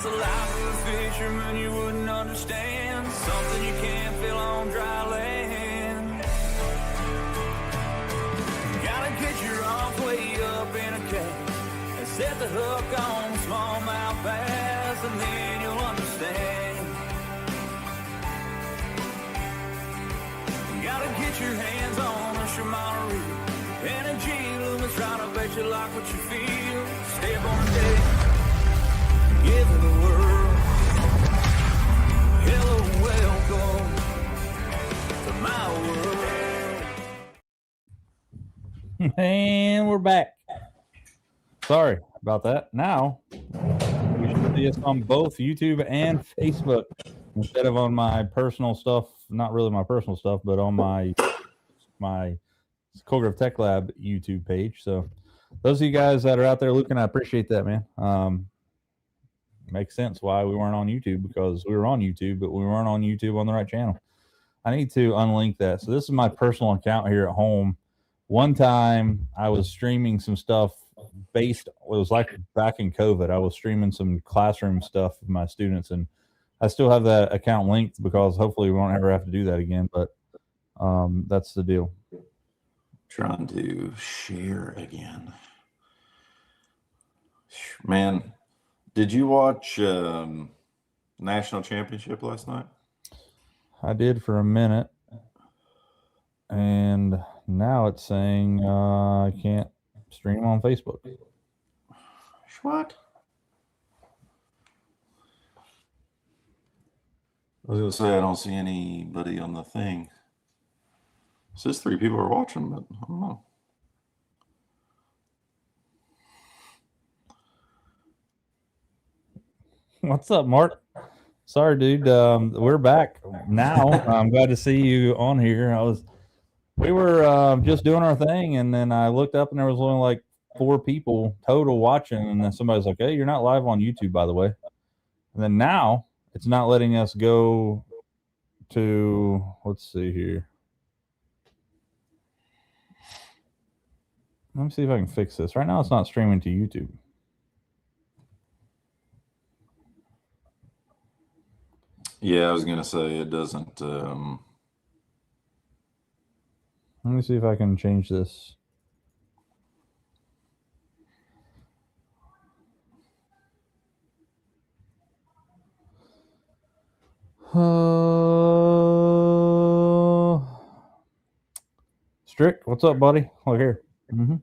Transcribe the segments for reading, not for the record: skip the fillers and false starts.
That's the life of a fisherman you wouldn't understand. Something you can't feel on dry land. You gotta get your arms way up in a cage and set the hook on smallmouth bass, and then you'll understand. You gotta get your hands on a Shimano reel and a G-Loom that's trying to bet you like what you feel. Step on the deck, give it the world. Hello, welcome to my world. And we're back. Sorry about that. Now, we should see us on both YouTube and Facebook instead of on my personal stuff. Not really my personal stuff, but on my Cold Grove Tech Lab YouTube page. So those of you guys that are out there looking, I appreciate that, man. Makes sense why we weren't on YouTube, because we were on YouTube, but we weren't on YouTube on the right channel. I need to unlink that. So this is my personal account here at home. One time I was streaming some stuff it was like back in COVID. I was streaming some classroom stuff with my students, and I still have that account linked because hopefully we won't ever have to do that again. But that's the deal. Trying to share again. Man, did you watch National Championship last night? I did for a minute, and now it's saying I can't stream on Facebook. What? I was going to say, I don't see anybody on the thing. It says 3 people are watching, but I don't know. What's up, Mark? Sorry, dude. We're back now. I'm glad to see you on here. We were just doing our thing, and then I looked up, and there was only like 4 people total watching, and then somebody's like, "Hey, you're not live on YouTube, by the way." And then now it's not letting us go to. Let's see here. Let me see if I can fix this. Right now, it's not streaming to YouTube. Yeah, I was going to say it doesn't. Let me see if I can change this. Strick, what's up, buddy? Look here. Too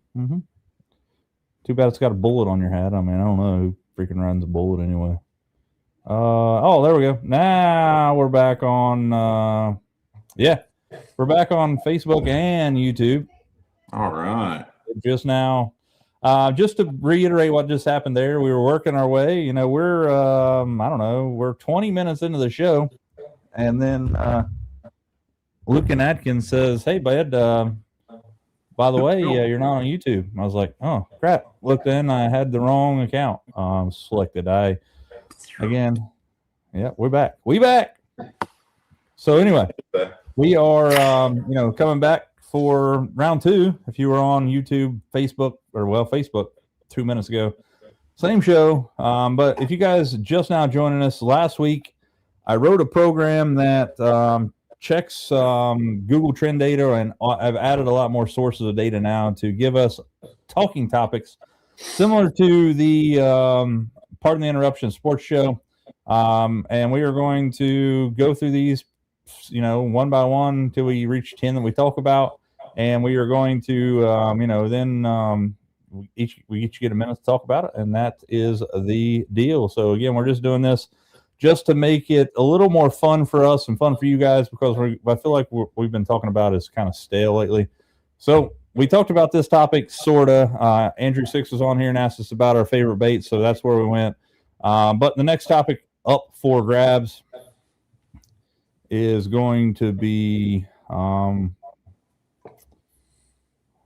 bad it's got a bullet on your hat. I mean, I don't know who freaking runs a bullet anyway. Oh, there we go. Now we're back on. We're back on Facebook and YouTube. All right. Just now, just to reiterate what just happened there, we were working our way. You know, we're I don't know, we're 20 minutes into the show, and then Luke and Atkins says, "Hey, bud, by the way, you're not on YouTube." I was like, "Oh crap!" Looked in, I had the wrong account selected. We're back. We back. So anyway, we are coming back for round 2. If you were on YouTube, Facebook, Facebook 2 minutes ago, same show. But if you guys just now joining us, last week I wrote a program that checks Google Trend data, and I've added a lot more sources of data now to give us talking topics similar to the Pardon the Interruption sports show. And we are going to go through these, one by one until we reach 10 that we talk about. And we are going to, we each get a minute to talk about it. And that is the deal. So again, we're just doing this just to make it a little more fun for us and fun for you guys, because I feel like we've been talking about is kind of stale lately. So we talked about this topic, sort of. Andrew Six was on here and asked us about our favorite baits. So that's where we went. But the next topic up for grabs is going to be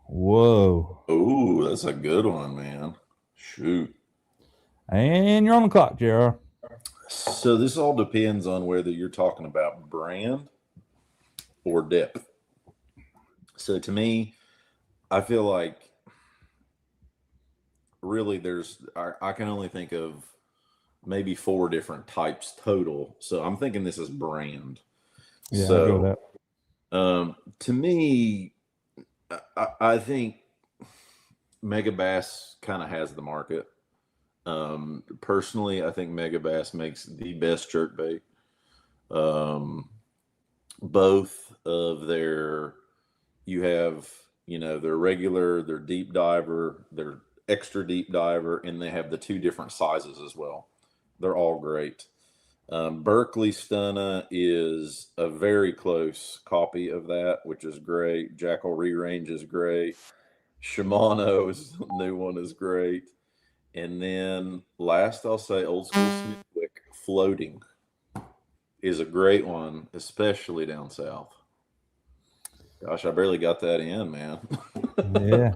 whoa. Oh, that's a good one, man. Shoot. And you're on the clock, JR. So this all depends on whether you're talking about brand or depth. So to me, I feel like really I can only think of maybe 4 different types total. So I'm thinking this is brand. Yeah, I'll go with So that. to me, I think Megabass kind of has the market. Personally, I think Megabass makes the best jerkbait. Both of their, you have, their regular, their deep diver, their extra deep diver, and they have the 2 different sizes as well. They're all great. Berkeley Stunna is a very close copy of that, which is great. Jackal Re-Range is great. Shimano's new one is great. And then last, I'll say Old School Smithwick Floating is a great one, especially down south. Gosh, I barely got that in, man. Yeah.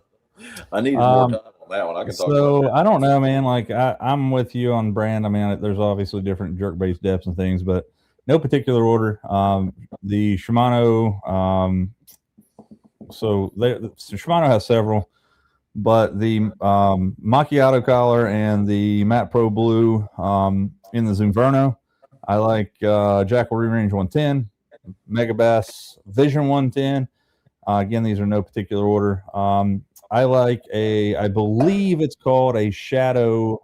I needed more time on that one. I can talk about that. I don't know, man. Like I'm with you on brand. I mean, there's obviously different jerk-based depths and things, but no particular order. The Shimano, so Shimano has several, but the Macchiato collar and the Matte Pro Blue in the Zunverno, I like Jackal Re-Range 110, Megabass Vision 110. Again, these are no particular order. I like I believe it's called a Shadow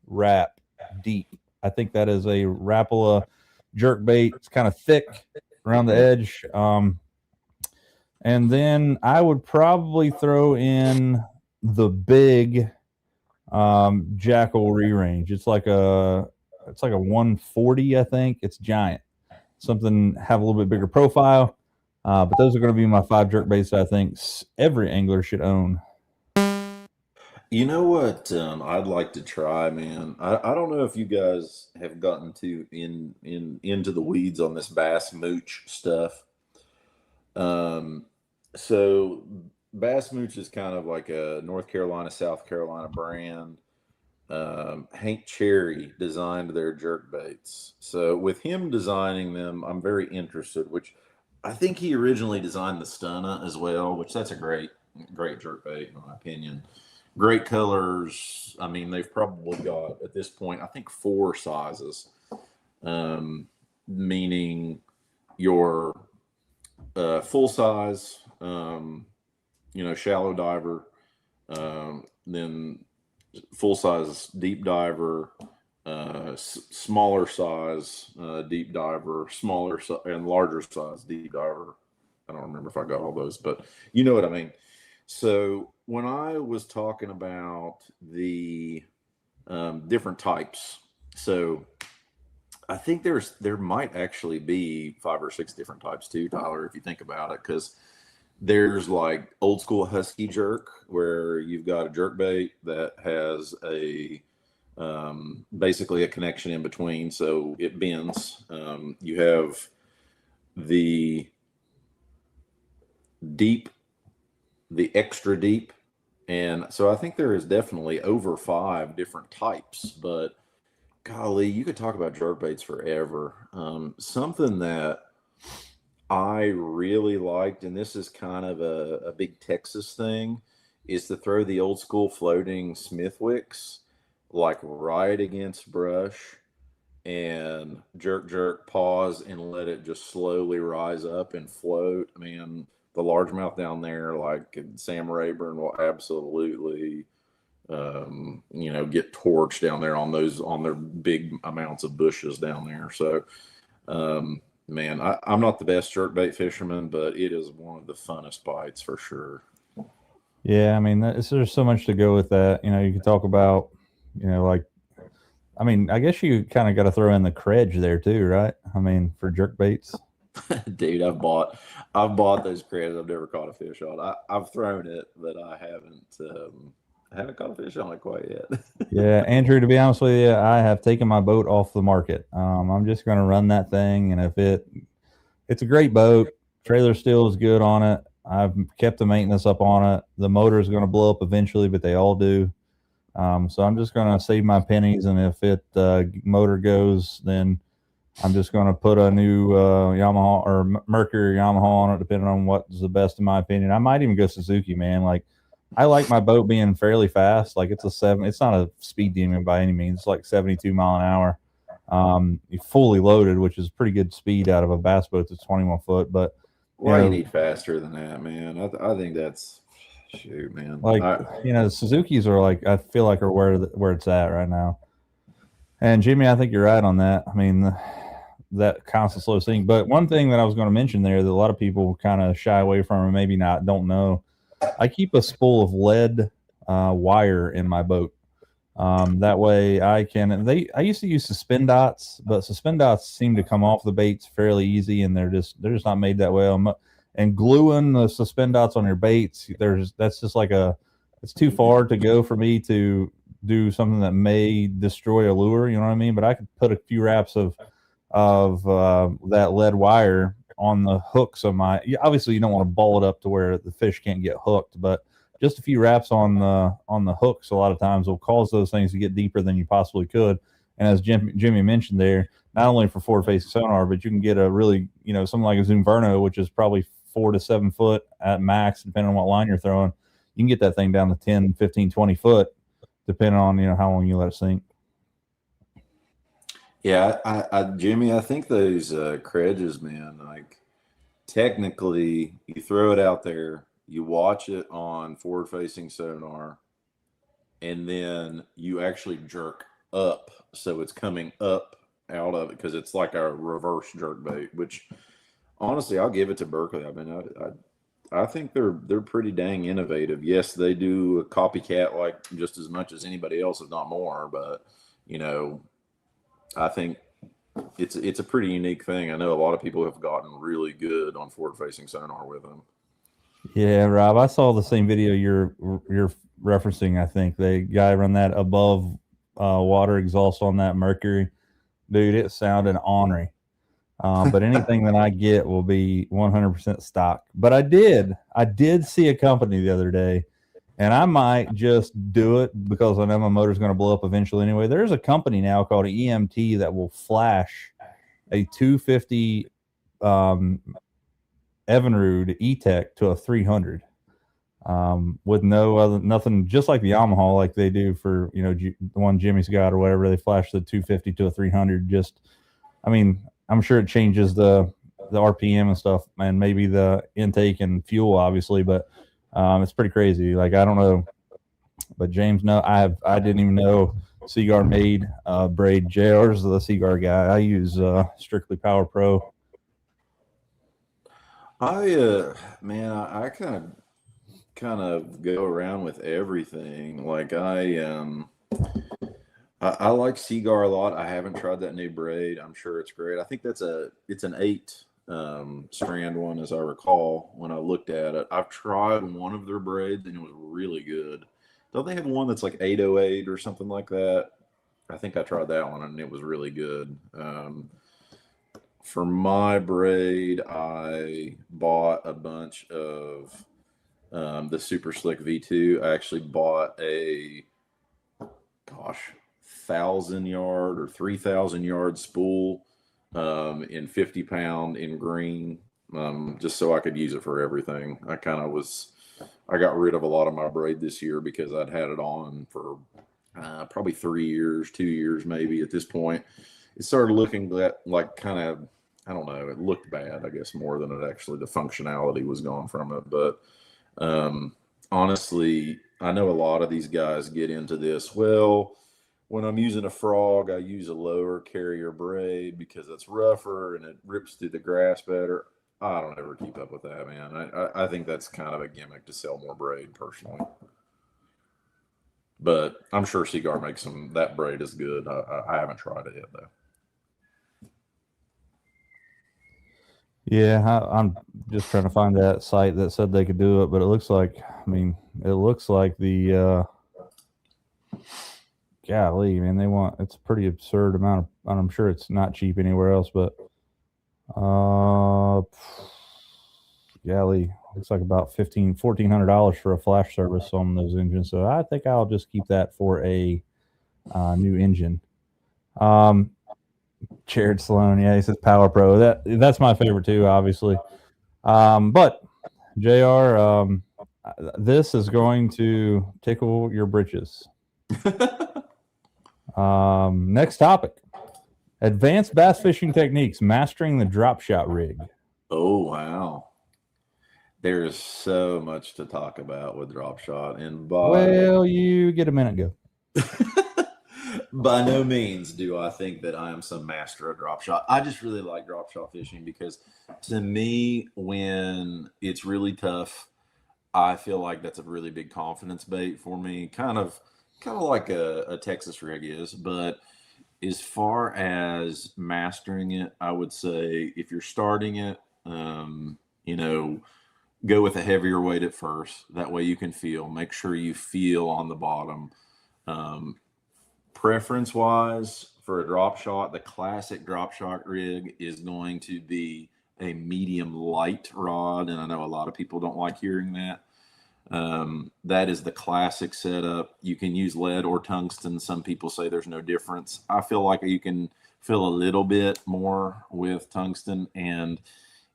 Wrap Deep. I think that is a Rapala jerkbait. It's kind of thick around the edge. And then I would probably throw in the big Jackal Re-Range. It's like a 140, I think. It's giant. Something have a little bit bigger profile. But those are going to be my 5 jerkbaits I think every angler should own. You know what I'd like to try, man? I don't know if you guys have gotten into the weeds on this bass mooch stuff. So Bass Mooch is kind of like a North Carolina, South Carolina brand. Hank Cherry designed their jerkbaits. So with him designing them, I'm very interested, which I think he originally designed the Stunna as well, which that's a great jerkbait in my opinion. Great colors. I mean, they've probably got at this point, I think 4 sizes, meaning your full size, shallow diver, then full size deep diver, smaller size deep diver, smaller and larger size deep diver. I don't remember if I got all those, but you know what I mean. So when I was talking about the different types, so I think there might actually be 5 or 6 different types too, Tyler, if you think about it, because there's like old school Husky jerk, where you've got a jerk bait that has a basically a connection in between, so it bends. You have the deep, the extra deep, and so I think there is definitely over 5 different types. But golly, you could talk about jerk baits forever. Something that I really liked, and this is kind of a big Texas thing, is to throw the old school floating Smithwicks like right against brush and jerk, pause, and let it just slowly rise up and float. I mean, the largemouth down there, like Sam Rayburn, will absolutely get torched down there on their big amounts of bushes down there. So man, I'm not the best jerkbait fisherman, but it is one of the funnest bites for sure. Yeah, I mean, there's so much to go with that. You can talk about, I mean, I guess you kind of got to throw in the credge there too, right? I mean, for jerkbaits. Dude, I've bought those credges. I've never caught a fish on. I've thrown it, but I haven't caught a fish on it quite yet. Yeah, Andrew, to be honest with you, I have taken my boat off the market. I'm just going to run that thing, and if it's a great boat, trailer steel is good on it. I've kept the maintenance up on it. The motor is going to blow up eventually, but they all do. So I'm just going to save my pennies, and if motor goes, then I'm just going to put a new Yamaha or Mercury Yamaha on it, depending on what's the best in my opinion. I might even go Suzuki, man. Like, I like my boat being fairly fast. Like it's not a speed demon by any means. It's like 72 mile an hour. Fully loaded, which is pretty good speed out of a bass boat that's 21 foot. But Why you need faster than that, man? I think that's shoot, man. like Suzuki's are like, I feel like are where it's at right now. And Jimmy, I think you're right on that. I mean, that constant slow sink. But one thing that I was going to mention there that a lot of people kind of shy away from or maybe don't know, I keep a spool of lead wire in my boat. That way I used to use suspend dots, but suspend dots seem to come off the baits fairly easy, and they're just not made that well. And gluing the suspend dots on your baits, that's just like it's too far to go for me to do something that may destroy a lure. You know what I mean? But I could put a few wraps of that lead wire on the hooks of my. Obviously, you don't want to ball it up to where the fish can't get hooked, but just a few wraps on the hooks a lot of times will cause those things to get deeper than you possibly could. And as Jimmy mentioned there, not only for forward facing sonar, but you can get a really, something like a Zoom Verno, which is probably 4 to 7 foot at max, depending on what line you're throwing. You can get that thing down to 10, 15, 20 foot, depending on, how long you let it sink. Yeah, Jimmy, I think those credges, man, like technically you throw it out there, you watch it on forward-facing sonar, and then you actually jerk up, so it's coming up out of it because it's like a reverse jerk bait. Which, honestly, I'll give it to Berkley. I mean, I think they're pretty dang innovative. Yes, they do a copycat like just as much as anybody else, if not more. But I think it's a pretty unique thing. I know a lot of people have gotten really good on forward-facing sonar with them. Yeah, Rob, I saw the same video you're referencing. I think the guy run that above water exhaust on that Mercury, dude. It sounded ornery. But anything that I get will be 100% stock. But I did see a company the other day, and I might just do it because I know my motor's going to blow up eventually anyway. There's a company now called EMT that will flash a 250 Evinrude E-Tech to a 300 with nothing, just like the Yamaha, like they do for the one Jimmy's got or whatever. They flash the 250 to a 300. I'm sure it changes the RPM and stuff, and maybe the intake and fuel, obviously, but it's pretty crazy. Like, I don't know, but James, no, I didn't even know Seaguar made braid. JR's the Seaguar guy. I use strictly Power Pro. I kind of go around with everything. Like I like Seaguar a lot. I haven't tried that new braid. I'm sure it's great. I think it's an 8 strand one, as I recall when I looked at it. I've tried one of their braids and it was really good. Don't they have one that's like 808 or something like that? I think I tried that one and it was really good. For my braid, I bought a bunch of the Super Slick V2. I actually bought a 1,000 yard or 3,000 yard spool in 50 pound in green, just so I could use it for everything. I got rid of a lot of my braid this year because I'd had it on for probably 3 years, 2 years maybe at this point. It started looking like kind of, I don't know, it looked bad, I guess, more than it actually, the functionality was gone from it. But honestly, I know a lot of these guys get into this. Well, when I'm using a frog, I use a lower carrier braid because it's rougher and it rips through the grass better. I don't ever keep up with that, man. I think that's kind of a gimmick to sell more braid, personally. But I'm sure Seaguar makes that braid is good. I haven't tried it yet, though. Yeah, I'm just trying to find that site that said they could do it, but it looks like the golly, man, it's a pretty absurd amount of, and I'm sure it's not cheap anywhere else, but golly, looks like about $1,400 for a flash service on those engines. So I think I'll just keep that for a new engine. Jared Sloan, yeah, he says Power Pro. That's my favorite too, obviously. But JR, this is going to tickle your britches. Next topic. Advanced bass fishing techniques, mastering the drop shot rig. Oh, wow. There's so much to talk about with drop shot. And Well, you get a minute, go. by no means do I think that I am some master of drop shot. I just really like drop shot fishing because to me, when it's really tough, I feel like that's a really big confidence bait for me. Kind of like a Texas rig is, but as far as mastering it, I would say if you're starting it, go with a heavier weight at first. That way you can make sure you feel on the bottom. Preference wise for a drop shot, the classic drop shot rig is going to be a medium light rod. And I know a lot of people don't like hearing that. That is the classic setup. You can use lead or tungsten. Some people say there's no difference. I feel like you can feel a little bit more with tungsten. And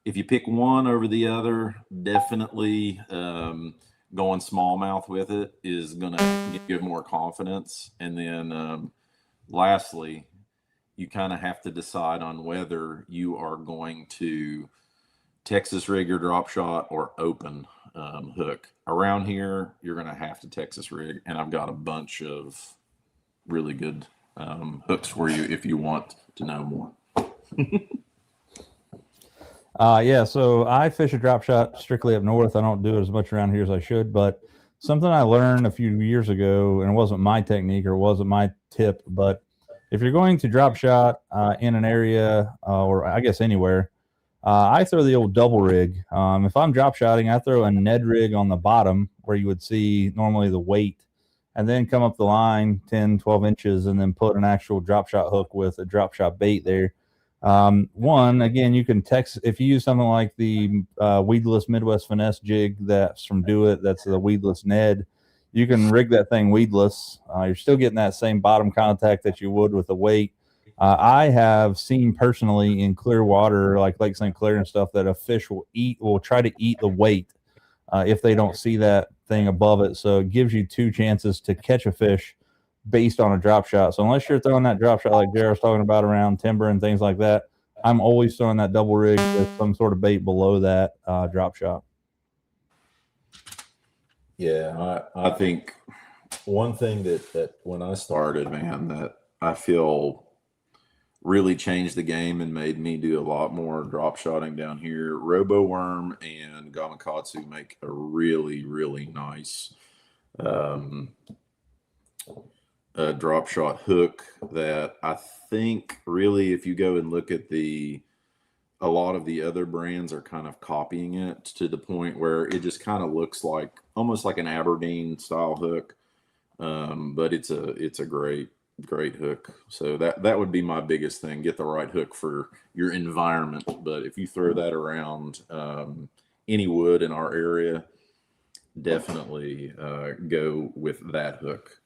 if you pick one over the other, definitely going smallmouth with it is going to give more confidence. And then lastly, you kind of have to decide on whether you are going to Texas rig your drop shot or open hook. Around here, you're going to have to Texas rig, and I've got a bunch of really good hooks for you if you want to know more. Yeah, so I fish a drop shot strictly up north. I don't do it as much around here as I should, but something I learned a few years ago, and it wasn't my technique or it wasn't my tip, but if you're going to drop shot in an area or I guess anywhere, I throw the old double rig. If I'm drop shotting, I throw a Ned rig on the bottom where you would see normally the weight, and then come up the line 10, 12 inches and then put an actual drop shot hook with a drop shot bait there. Again, you can if you use something like the weedless Midwest Finesse jig that's from Do It, that's the weedless Ned, you can rig that thing weedless. You're still getting that same bottom contact that you would with a weight. I have seen personally in clear water, like Lake St. Clair and stuff, that a fish will try to eat the weight if they don't see that thing above it. So it gives you two chances to catch a fish based on a drop shot. So unless you're throwing that drop shot like Jared was talking about around timber and things like that, I'm always throwing that double rig with some sort of bait below that drop shot. Yeah, I think one thing that when I started, man, that I feel really changed the game and made me do a lot more drop shotting down here. RoboWorm and Gamakatsu make a really, really nice drop shot hook that I think really, if you go and look at a lot of the other brands are kind of copying it to the point where it just kind of looks like almost like an Aberdeen style hook. But it's a great hook. So that would be my biggest thing. Get the right hook for your environment. But if you throw that around any wood in our area, definitely go with that hook.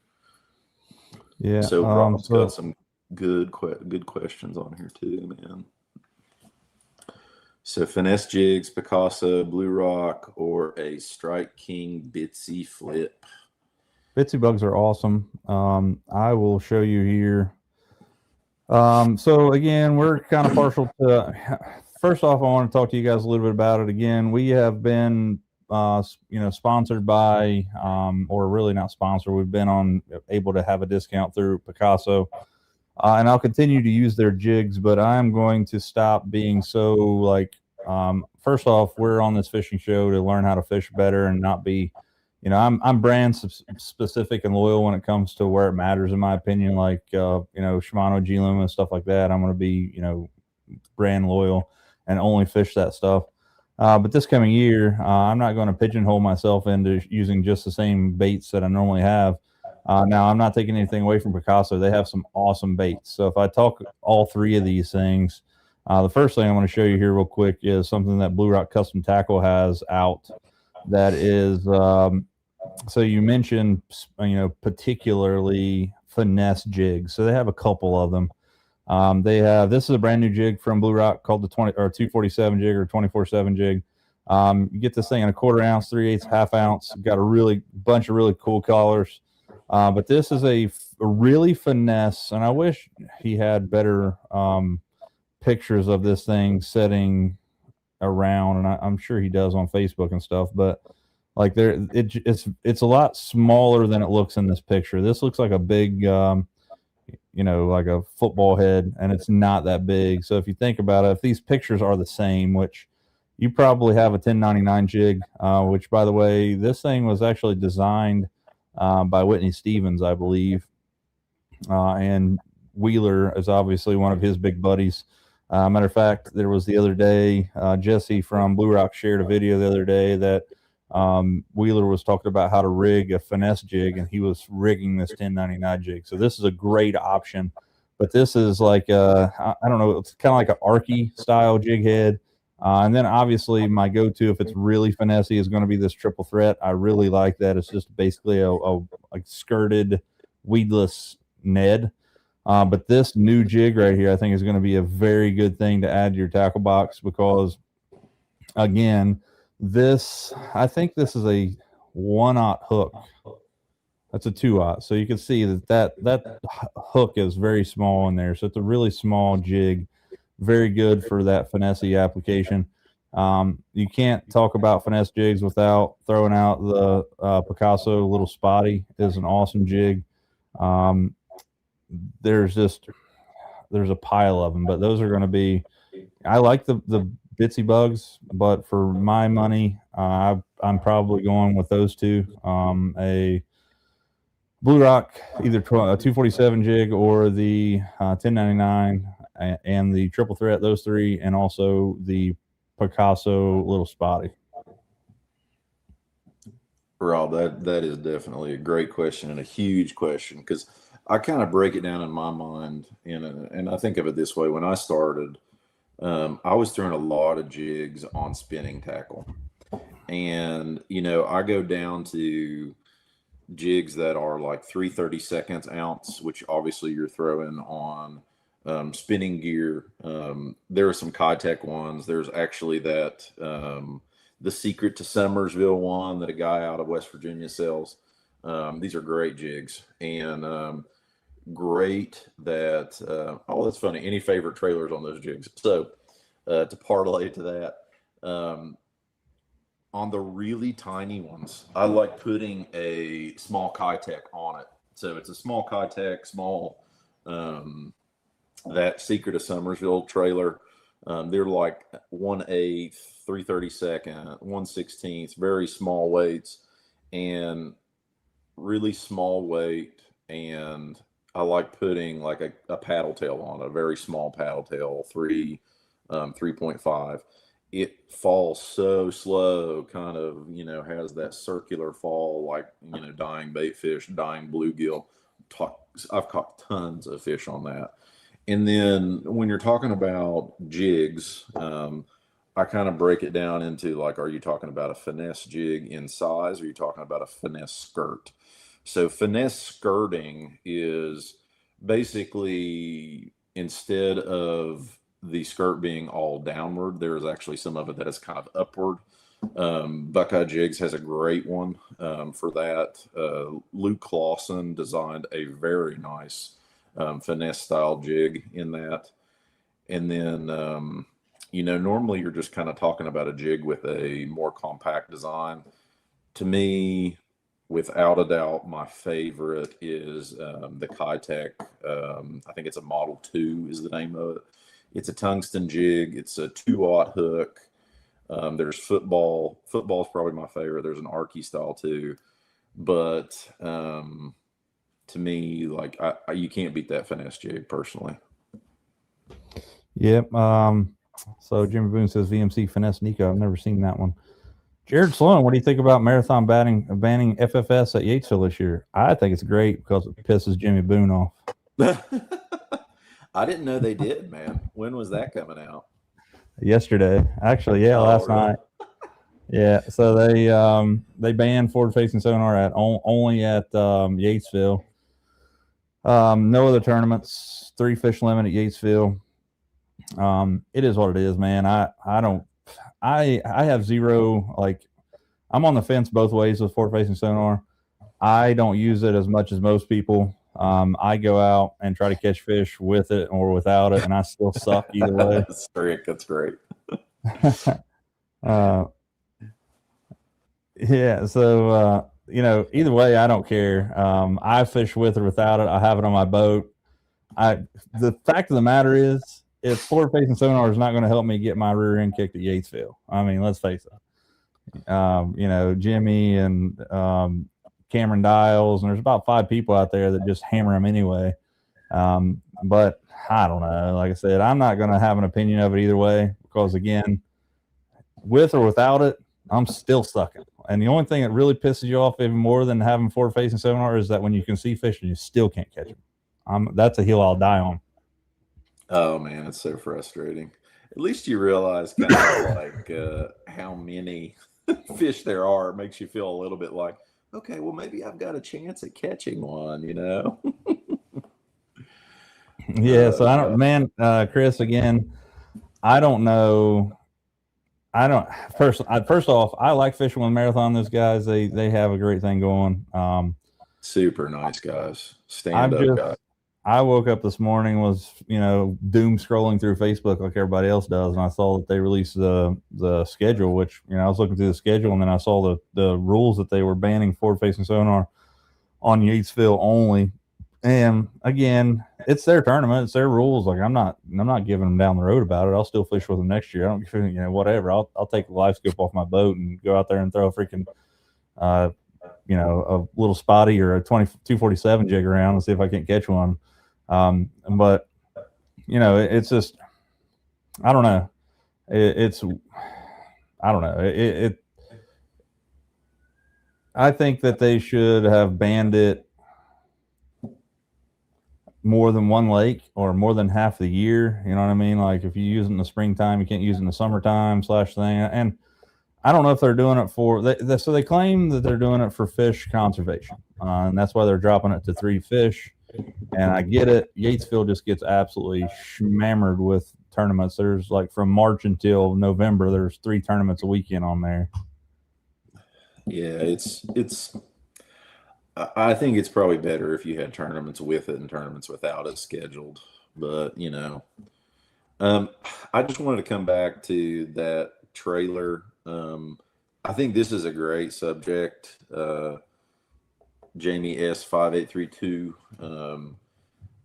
Yeah. So Rob's got some good questions on here too, man. So Finesse jigs, Picasso, Blue Rock, or a Strike King Bitsy flip. Bitsy bugs are awesome. I will show you here. So again, we're kind of partial to. First off, I want to talk to you guys a little bit about it. Again, we have been, sponsored by, or really not sponsored. We've been able to have a discount through Picasso, and I'll continue to use their jigs. But I'm going to stop being so like. First off, we're on this fishing show to learn how to fish better and not be. I'm brand specific and loyal when it comes to where it matters, in my opinion, like, Shimano, G-Luma and stuff like that. I'm going to be, brand loyal and only fish that stuff. But this coming year, I'm not going to pigeonhole myself into using just the same baits that I normally have. Now, I'm not taking anything away from Picasso. They have some awesome baits. So if I talk all three of these things, the first thing I want to show you here real quick is something that Blue Rock Custom Tackle has out. That is, so you mentioned, particularly finesse jigs. So they have a couple of them. This is a brand new jig from Blue Rock called the 247 jig or 24/7 jig. You get this thing in a 1/4 ounce, 3/8, half ounce. Got a bunch of really cool colors. But this is a really finesse, and I wish he had better pictures of this thing setting around, and I'm sure he does on Facebook and stuff. But like it's a lot smaller than it looks in this picture. This looks like a big, like a football head, and it's not that big. So if you think about it, if these pictures are the same, which you probably have a 1099 jig, which by the way, this thing was actually designed by Whitney Stevens, I believe. And Wheeler is obviously one of his big buddies. Matter of fact, there was the other day, Jesse from Blue Rock shared a video the other day that Wheeler was talking about how to rig a finesse jig, and he was rigging this 1099 jig. So this is a great option. But this is like, I don't know, it's kind of like an Arky style jig head. And then obviously my go-to, if it's really finessey, is going to be this triple threat. I really like that. It's just basically a skirted weedless Ned. But this new jig right here, I think, is going to be a very good thing to add to your tackle box because, again, I think this is a 1/0 hook. That's a 2/0. So you can see that hook is very small in there. So it's a really small jig. Very good for that finessey application. You can't talk about finesse jigs without throwing out the Picasso Little Spotty. Is an awesome jig. There's a pile of them, but those are going to be. I like the Bitsy Bugs, but for my money, I'm probably going with those two. A Blue Rock, either a 247 jig or the 1099 and the triple threat, those three, and also the Picasso Little Spotty. Rob, that is definitely a great question and a huge question because I kind of break it down in my mind, and I think of it this way. When I started, I was throwing a lot of jigs on spinning tackle, and I go down to jigs that are like 3/32 ounce, which obviously you're throwing on spinning gear. There are some Kitech ones. There's actually that the Secret to Summersville one that a guy out of West Virginia sells. These are great jigs, and great that that's funny. Any favorite trailers on those jigs? So to parlay to that, on the really tiny ones, I like putting a small Kitech on it. So it's a small Kitech, small that Secret of Summersville trailer. They're like 1/8, 3/32, 1/16, very small weights and really small weight. And I like putting like a paddle tail on a very small paddle tail, 3.5. It falls so slow, kind of, has that circular fall, like, dying bait fish, dying bluegill. I've caught tons of fish on that. And then when you're talking about jigs, I kind of break it down into like, are you talking about a finesse jig in size? Or are you talking about a finesse skirt? So finesse skirting is basically, instead of the skirt being all downward, there's actually some of it that is kind of upward. Buckeye Jigs has a great one for that. Luke Clausen designed a very nice finesse style jig in that. And then, normally you're just kind of talking about a jig with a more compact design. To me, without a doubt, my favorite is the Kitech. I think it's a Model 2 is the name of it. It's a tungsten jig. It's a 2/0 hook. There's football. Football is probably my favorite. There's an Arky style too. But to me, like you can't beat that finesse jig personally. Yep. So Jimmy Boone says VMC finesse Nico. I've never seen that one. Jared Sloan, what do you think about Marathon banning FFS at Yatesville this year? I think it's great because it pisses Jimmy Boone off. I didn't know they did, man. When was that coming out? Yesterday, actually. Yeah, last night. Yeah, so they banned forward-facing sonar only at Yatesville. No other tournaments. 3 fish limit at Yatesville. It is what it is, man. I have zero, like, I'm on the fence both ways with forward facing sonar. I don't use it as much as most people. I go out and try to catch fish with it or without it, and I still suck either way. That's great. Yeah, so either way, I don't care. I fish with or without it. I have it on my boat. The fact of the matter is, if forward facing sonar is not going to help me get my rear end kicked at Yatesville, I mean, let's face it. Jimmy and Cameron Dials, and there's about 5 people out there that just hammer them anyway. But I don't know. Like I said, I'm not going to have an opinion of it either way, because again, with or without it, I'm still sucking. And the only thing that really pisses you off even more than having forward facing sonar is that when you can see fish and you still can't catch them. That's a hill I'll die on. Oh man, it's so frustrating. At least you realize kind of like how many fish there are. It makes you feel a little bit like, okay, well maybe I've got a chance at catching one, Yeah, so I don't, Chris, again, I don't know. First off, I like fishing with Marathon. Those guys, they have a great thing going. Super nice guys, stand up guys. I woke up this morning, was doom scrolling through Facebook like everybody else does, and I saw that they released the schedule. Which I was looking through the schedule, and then I saw the rules that they were banning forward facing sonar on Yatesville only. And again, it's their tournament, it's their rules. Like I'm not giving them down the road about it. I'll still fish with them next year. I don't give whatever. I'll take the live scope off my boat and go out there and throw a freaking a little spotty or a 247 jig around and see if I can't catch one. But it's just, I don't know. I don't know. I think that they should have banned it more than one lake or more than half the year. You know what I mean? Like if you use it in the springtime, you can't use it in the summertime / thing. And I don't know if they're doing it for, so they claim that they're doing it for fish conservation. And that's why they're dropping it to 3 fish. And I get it. Yatesville just gets absolutely hammered with tournaments. There's like from March until November, there's 3 tournaments a weekend on there. Yeah, I think it's probably better if you had tournaments with it and tournaments without it scheduled. But, I just wanted to come back to that trailer. I think this is a great subject. Jamie S5832.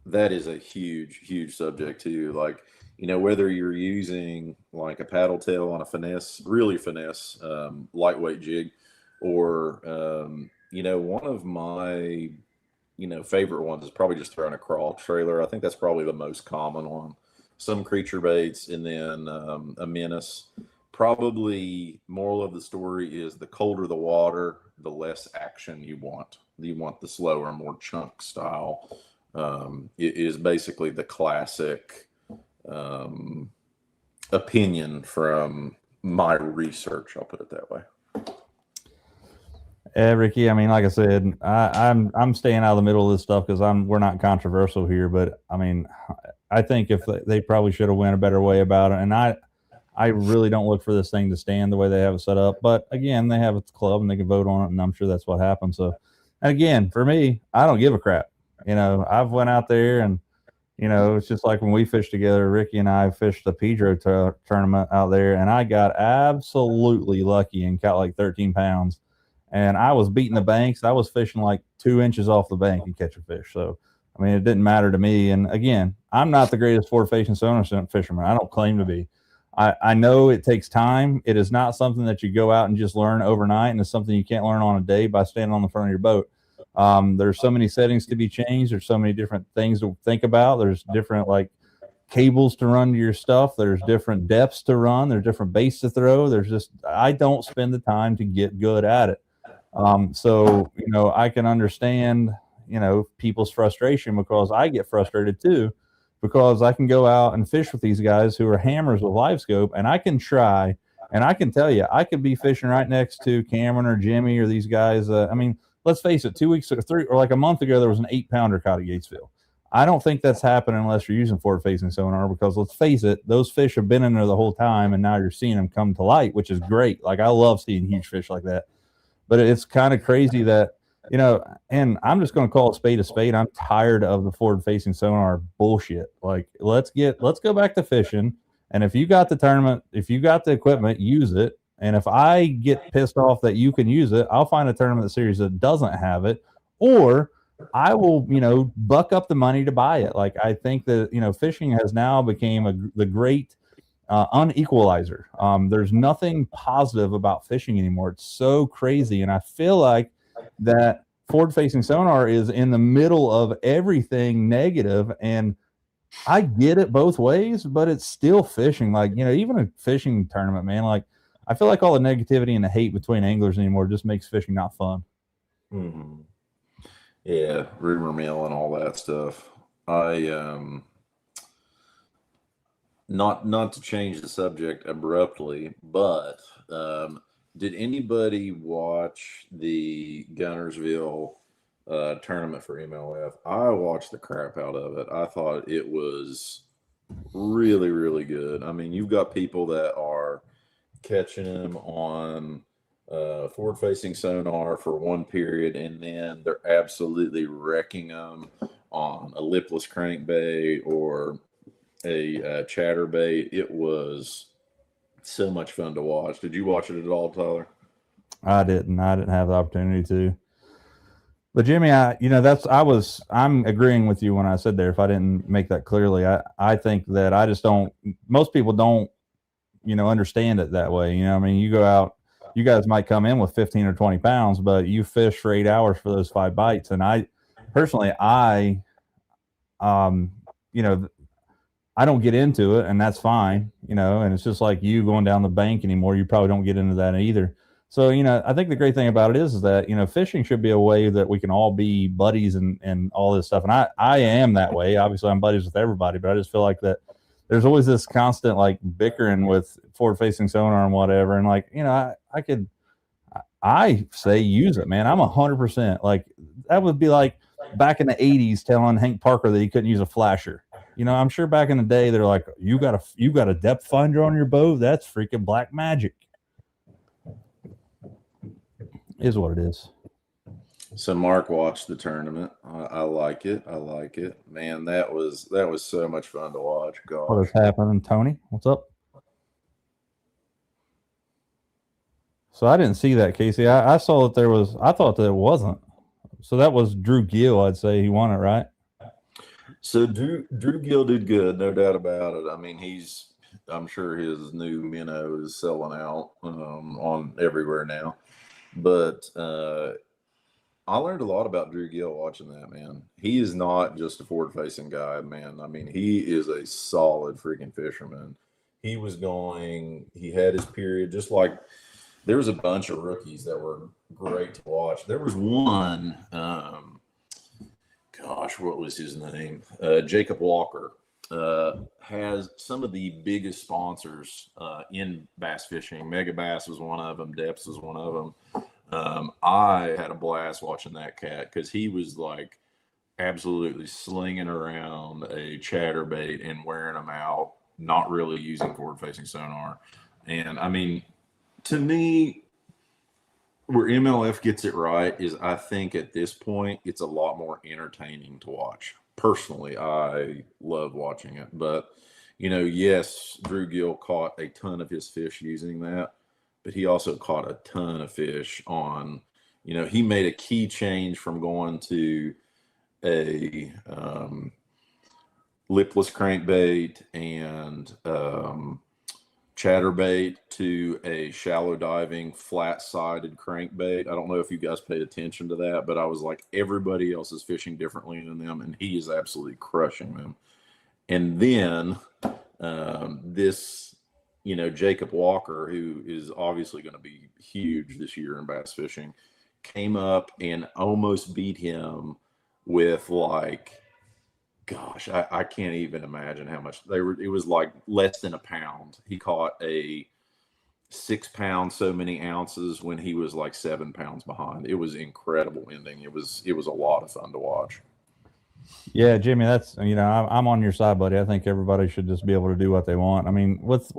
That is a huge subject too. Like, whether you're using like a paddle tail on a finesse, lightweight jig, or, one of my, favorite ones is probably just throwing a crawl trailer. I think that's probably the most common one. Some creature baits, and then a menace. Probably moral of the story is the colder the water, the less action you want. You want the slower, more chunk style. It is basically the classic opinion from my research. I'll put it that way. Ricky, I mean, like I said, I'm staying out of the middle of this stuff because we're not controversial here. But I mean, I think if they probably should have went a better way about it. And I really don't look for this thing to stand the way they have it set up. But again, they have a club and they can vote on it, and I'm sure that's what happened. So, and again, for me, I don't give a crap. I've went out there and, it's just like when we fished together, Ricky and I fished the Pedro tournament out there, and I got absolutely lucky and caught like 13 pounds. And I was beating the banks. I was fishing like 2 inches off the bank and catching fish. So, I mean, it didn't matter to me. And again, I'm not the greatest forward facing sonar fisherman. I don't claim to be. I know it takes time. It is not something that you go out and just learn overnight, and it's something you can't learn on a day by standing on the front of your boat. There's so many settings to be changed. There's so many different things to think about. There's different like cables to run to your stuff. There's different depths to run. There's different baits to throw. I don't spend the time to get good at it. So, I can understand, people's frustration, because I get frustrated too, because I can go out and fish with these guys who are hammers with live scope, and I can try, and I can tell you, I could be fishing right next to Cameron or Jimmy or these guys. I mean, let's face it, 2 weeks or 3 or like a month ago, there was an 8-pounder caught at Yatesville. I don't think that's happening unless you're using forward-facing sonar, because let's face it, those fish have been in there the whole time, and now you're seeing them come to light, which is great. Like, I love seeing huge fish like that. But it's kind of crazy that, you know, and I'm just going to call a spade a spade. I'm tired of the forward-facing sonar bullshit. Like, let's go back to fishing. And if you got the tournament, if you got the equipment, use it. And if I get pissed off that you can use it, I'll find a tournament series that doesn't have it, or I will, you know, buck up the money to buy it. Like, I think that, you know, fishing has now became the great unequalizer. There's nothing positive about fishing anymore. It's so crazy. And I feel like that forward-facing sonar is in the middle of everything negative. And I get it both ways, but it's still fishing. Like, you know, even a fishing tournament, man, like, I feel like all the negativity and the hate between anglers anymore just makes fishing not fun. Mm-hmm. Yeah, rumor mill and all that stuff. Not to change the subject abruptly, but did anybody watch the Gunnersville tournament for MLF? I watched the crap out of it. I thought it was really, really good. I mean, you've got people that are catching them on forward-facing sonar for one period, and then they're absolutely wrecking them on a lipless crankbait or a chatterbait. It was so much fun to watch. Did you watch it at all, Tyler? I didn't have the opportunity to. But Jimmy, I'm agreeing with you when I said there, if I didn't make that clearly. I think that I just don't, most people don't, you know, understand it that way. You know, I mean, you go out, you guys might come in with 15 or 20 pounds, but you fish for 8 hours for those 5 bites. And I personally, you know, I don't get into it, and that's fine, you know, and it's just like you going down the bank anymore. You probably don't get into that either. So, you know, I think the great thing about it is that, you know, fishing should be a way that we can all be buddies and all this stuff. And I am that way. Obviously, I'm buddies with everybody, but I just feel like that there's always this constant like bickering with forward-facing sonar and whatever. And like, you know, I say use it, man. I'm 100%. Like, that would be like back in the 80s telling Hank Parker that he couldn't use a flasher. You know, I'm sure back in the day they're like, you got a depth finder on your bow? That's freaking black magic. Is what it is. So Mark watched the tournament. I like it. I like it. Man, that was so much fun to watch. Gosh. What is happening, Tony? What's up? So I didn't see that, Casey. I saw that there was, I thought that it wasn't. So that was Drew Gill, I'd say. He won it, right? So Drew Gill did good, no doubt about it. I mean, I'm sure his new minnow is selling out on everywhere now. But I learned a lot about Drew Gill watching that, man. He is not just a forward-facing guy, man. I mean, he is a solid freaking fisherman. He had his period, just like there was a bunch of rookies that were great to watch. There was one, what was his name? Jacob Walker. Has some of the biggest sponsors in bass fishing. Mega Bass was one of them. Depths was one of them. I had a blast watching that cat because he was like absolutely slinging around a chatterbait and wearing them out, not really using forward-facing sonar. And I mean, to me, where MLF gets it right is I think at this point it's a lot more entertaining to watch. Personally, I love watching it. But, you know, yes, Drew Gill caught a ton of his fish using that, but he also caught a ton of fish on, you know, he made a key change from going to a lipless crankbait and chatterbait to a shallow diving flat-sided crankbait. I don't know if you guys paid attention to that, but I was like, everybody else is fishing differently than them, and he is absolutely crushing them. And then this, you know, Jacob Walker, who is obviously going to be huge this year in bass fishing, came up and almost beat him with like, gosh, I can't even imagine how much they were. It was like less than a pound. He caught a 6 pound, so many ounces when he was like 7 pounds behind. It was incredible ending. It was a lot of fun to watch. Yeah, Jimmy, that's I'm on your side, buddy. I think everybody should just be able to do what they want. I mean, with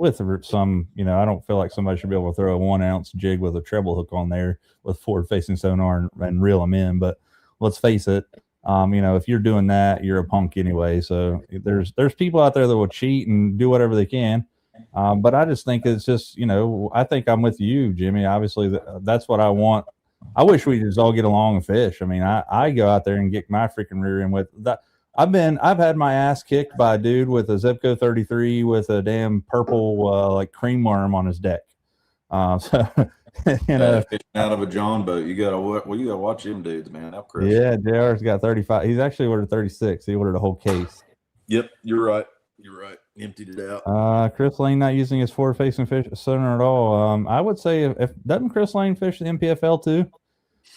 some, I don't feel like somebody should be able to throw a 1 ounce jig with a treble hook on there with forward facing sonar and reel them in. But let's face it, if you're doing that, you're a punk anyway. So there's people out there that will cheat and do whatever they can. But I just think it's just, I think I'm with you, Jimmy. Obviously, that's what I want. I wish we just all get along and fish. I mean, I go out there and get my freaking rear end with that. I've had my ass kicked by a dude with a Zebco 33 with a damn purple like cream worm on his deck. So fishing out of a John boat, you gotta watch them dudes, man. Yeah, JR's got 35. He's actually ordered 36. He ordered a whole case. Yep, you're right. Emptied it out. Chris Lane not using his forward facing fish sonar at all. I would say if doesn't Chris Lane fish the MPFL too?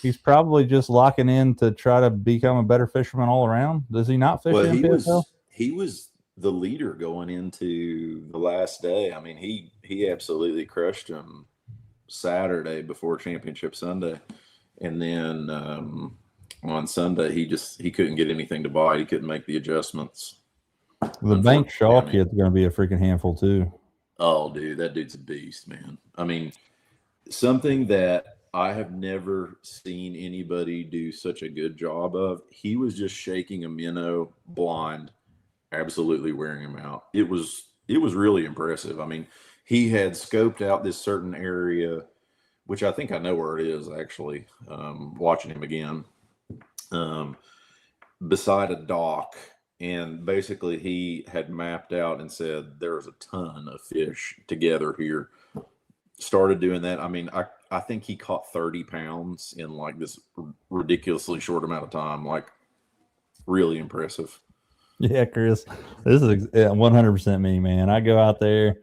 He's probably just locking in to try to become a better fisherman all around. Does he not fish the MPFL? He was the leader going into the last day. I mean, he absolutely crushed him Saturday before Championship Sunday, and then on Sunday he couldn't get anything to bite. He couldn't make the adjustments. The Bank Shaw kid's going to be a freaking handful too. Oh, dude, that dude's a beast, man. I mean, something that I have never seen anybody do such a good job of. He was just shaking a minnow blind, absolutely wearing him out. It was really impressive. I mean, he had scoped out this certain area, which I think I know where it is actually, watching him again, beside a dock. And basically he had mapped out and said, there's a ton of fish together here. Started doing that. I mean, I think he caught 30 pounds in like this ridiculously short amount of time. Like, really impressive. Yeah, Chris, this is 100% me, man. I go out there,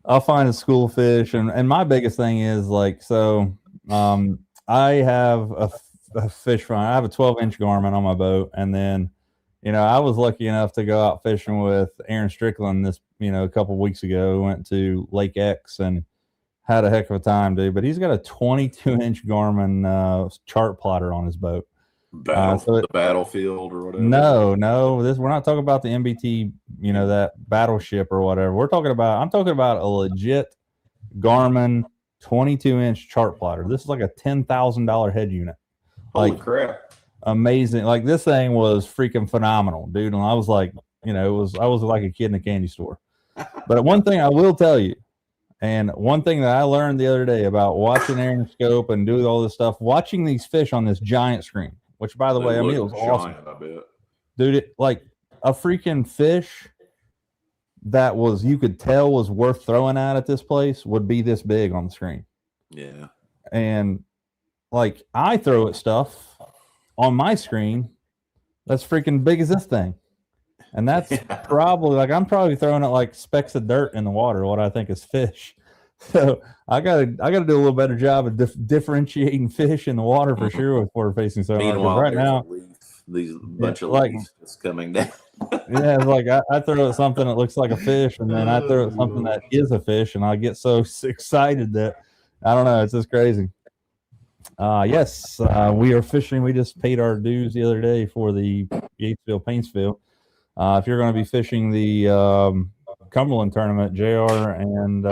I'll find a school fish, and my biggest thing is like, so I have a fish fry. I have a 12-inch Garmin on my boat, and then I was lucky enough to go out fishing with Aaron Strickland this a couple of weeks ago. Went to Lake X and had a heck of a time, dude. But he's got a 22-inch Garmin chart plotter on his boat. The Battlefield or whatever. No, we're not talking about the MBT, that battleship or whatever. I'm talking about a legit Garmin 22-inch chart plotter. This is like a $10,000 head unit. Holy crap. Amazing. Like, this thing was freaking phenomenal, dude. And I was like, I was like a kid in a candy store. But one thing I will tell you, and one thing that I learned the other day about watching Aaron scope and doing all this stuff, watching these fish on this giant screen, which, by the way, I mean, it was awesome. I bet. Dude, it like a freaking fish that you could tell was worth throwing at this place would be this big on the screen. Yeah. And like, I throw at stuff on my screen that's freaking big as this thing. And that's probably like, I'm probably throwing it like specks of dirt in the water, what I think is fish. So I gotta do a little better job of differentiating fish in the water for sure with forward facing sonar. Meanwhile, right now, these bunch of leaves that's coming down. Yeah, it's like I throw at something that looks like a fish, and then I throw at something that is a fish, and I get so excited that I don't know. It's just crazy. Yes, we are fishing. We just paid our dues the other day for the Yatesville Paintsville. If you're going to be fishing the Cumberland tournament, JR and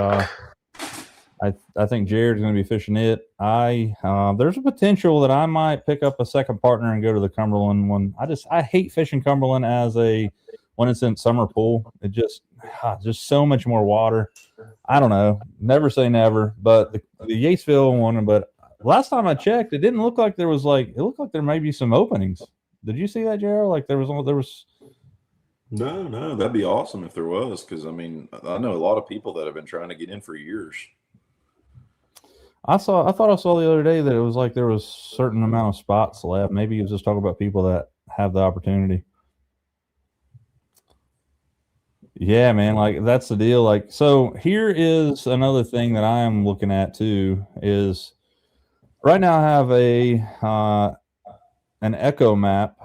I think Jared's going to be fishing it. There's a potential that I might pick up a second partner and go to the Cumberland one. I hate fishing Cumberland when it's in summer pool. It just so much more water. I don't know. Never say never. But the Yatesville one. But last time I checked, it didn't look like there was it looked like there may be some openings. Did you see that, Jared? Like there was. No, that'd be awesome if there was, because I mean, I know a lot of people that have been trying to get in for years. I thought I saw the other day that it was like there was a certain amount of spots left. Maybe he was just talking about people that have the opportunity. Yeah, man, like that's the deal. Like, so here is another thing that I am looking at too, is right now I have an Echo map.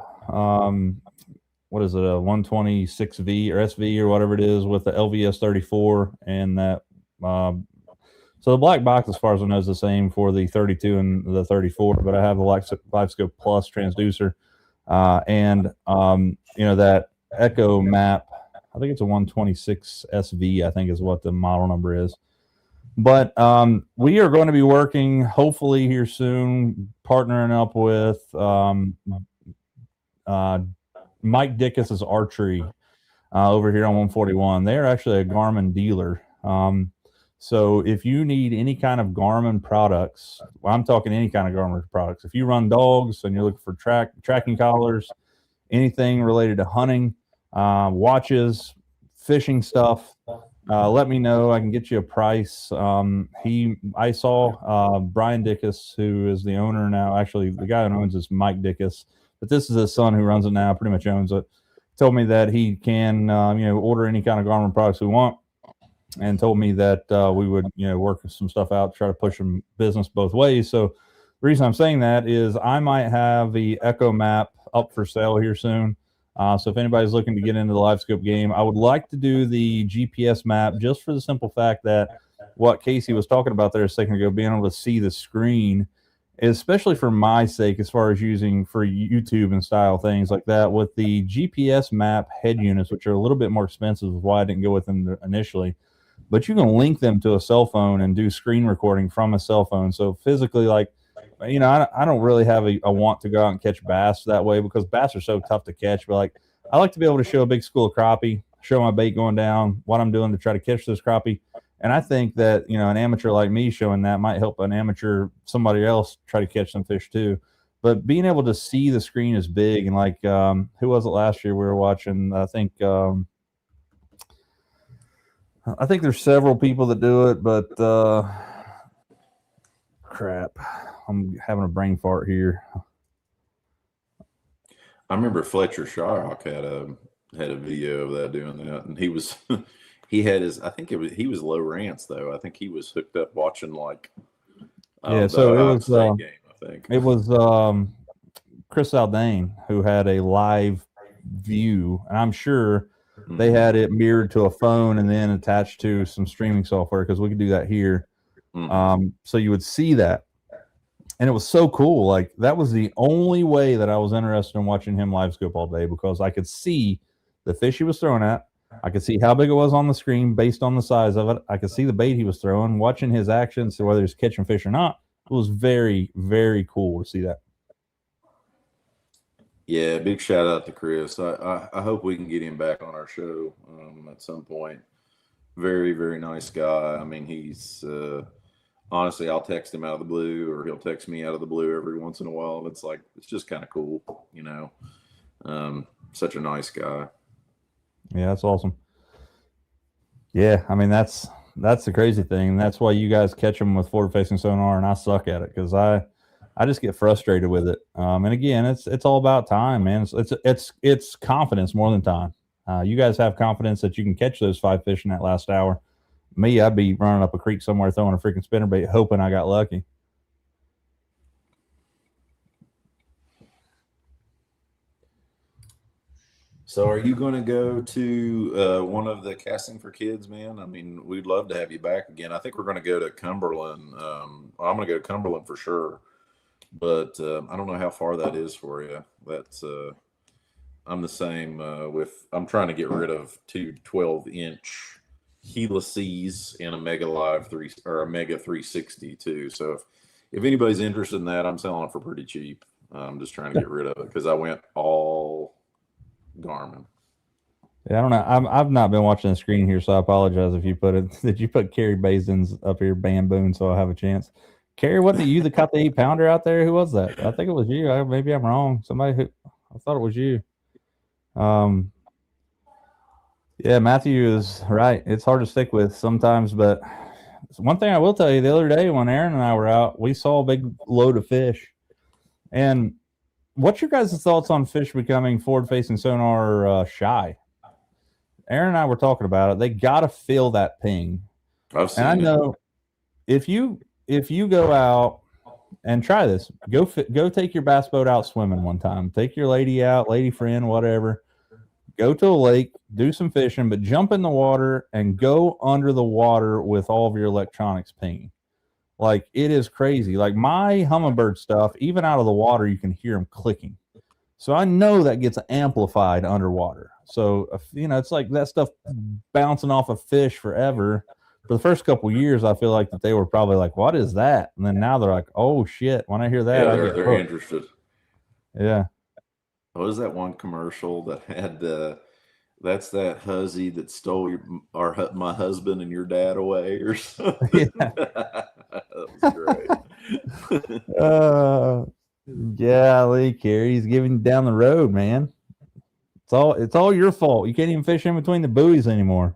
What is it, a 126V or SV or whatever it is, with the LVS 34 and that. So the black box, as far as I know, is the same for the 32 and the 34, but I have the LiveScope Plus transducer. And that Echo Map, I think it's a 126 SV, I think is what the model number is. But we are going to be working, hopefully here soon, partnering up with Mike Dickus' Archery over here on 141. They're actually a Garmin dealer. So if you need any kind of Garmin products, I'm talking any kind of Garmin products. If you run dogs and you're looking for tracking collars, anything related to hunting, watches, fishing stuff, let me know. I can get you a price. I saw Brian Dickus, who is the owner now. Actually, the guy who owns is Mike Dickus, but this is his son who runs it now. Pretty much owns it. Told me that he can, order any kind of Garmin products we want, and told me that we would, work some stuff out, try to push some business both ways. So the reason I'm saying that is I might have the Echo Map up for sale here soon. So if anybody's looking to get into the LiveScope game, I would like to do the GPS map just for the simple fact that what Casey was talking about there a second ago, being able to see the screen, especially for my sake, as far as using for YouTube and style things like that. With the GPS map head units, which are a little bit more expensive, is why I didn't go with them initially. But you can link them to a cell phone and do screen recording from a cell phone. So physically, I don't really have a want to go out and catch bass that way, because bass are so tough to catch. But I like to be able to show a big school of crappie, show my bait going down, what I'm doing to try to catch those crappie. And I think that, an amateur like me showing that might help an amateur, somebody else, try to catch some fish too. But being able to see the screen is big. And who was it last year we were watching? I think there's several people that do it, but crap, I'm having a brain fart here. I remember Fletcher Shyrock had a video of that doing that, and he was he was low rants though. I think he was hooked up watching so it was game. I think it was Chris Aldane who had a live view, and I'm sure they had it mirrored to a phone and then attached to some streaming software, because we could do that here. So you would see that. And it was so cool. That was the only way that I was interested in watching him live scope all day, because I could see the fish he was throwing at. I could see how big it was on the screen based on the size of it. I could see the bait he was throwing, watching his actions, so whether he's catching fish or not. It was very, very cool to see that. Yeah, big shout out to Chris. I hope we can get him back on our show at some point. Very, very nice guy. I mean, he's honestly, I'll text him out of the blue, or he'll text me out of the blue every once in a while. It's just kind of cool, such a nice guy. Yeah, that's awesome. Yeah, I mean, that's the crazy thing. That's why you guys catch them with forward-facing sonar, and I suck at it, because I just get frustrated with it. And again, it's all about time, man. It's confidence more than time. You guys have confidence that you can catch those 5 fish in that last hour. Me, I'd be running up a creek somewhere throwing a freaking spinnerbait, hoping I got lucky. So are you going to go to one of the Casting for Kids, man? I mean, we'd love to have you back again. I think we're going to go to Cumberland. I'm going to go to Cumberland for sure. But I don't know how far that is for you. That's I'm the same I'm trying to get rid of 2 12-inch helices and a Mega Live 3 or a Mega 360 too. So if anybody's interested in that, I'm selling it for pretty cheap. I'm just trying to get rid of it because I went all Garmin. Yeah, I don't know. I've not been watching the screen here, so I apologize if you put it. Did you put Kerry Bazins up here, bamboon, so I have a chance? Kerry, wasn't it you that caught the 8-pounder out there? Who was that? I think it was you. Maybe I'm wrong. Somebody who I thought it was you. Yeah, Matthew is right. It's hard to stick with sometimes, but one thing I will tell you, the other day when Aaron and I were out, we saw a big load of fish. And what's your guys' thoughts on fish becoming forward-facing sonar shy? Aaron and I were talking about it. They got to feel that ping. I've seen and I know if you go out and try this, go take your bass boat out swimming one time. Take your lady out, lady friend, whatever. Go to a lake, do some fishing, but jump in the water and go under the water with all of your electronics pinging. Like, it is crazy. Like, my Humminbird stuff, even out of the water, you can hear them clicking. So I know that gets amplified underwater. So, it's like that stuff bouncing off a fish forever. For the first couple of years, I feel like that they were probably like, what is that? And then now they're like, oh shit. When I hear that, Yeah, I get they're hooked. interested. Yeah. What was that one commercial that had that's that hussy that stole my husband and your dad away or something? Yeah. That was great. Yeah, Lee Carey's giving you down the road, man. It's all your fault. You can't even fish in between the buoys anymore.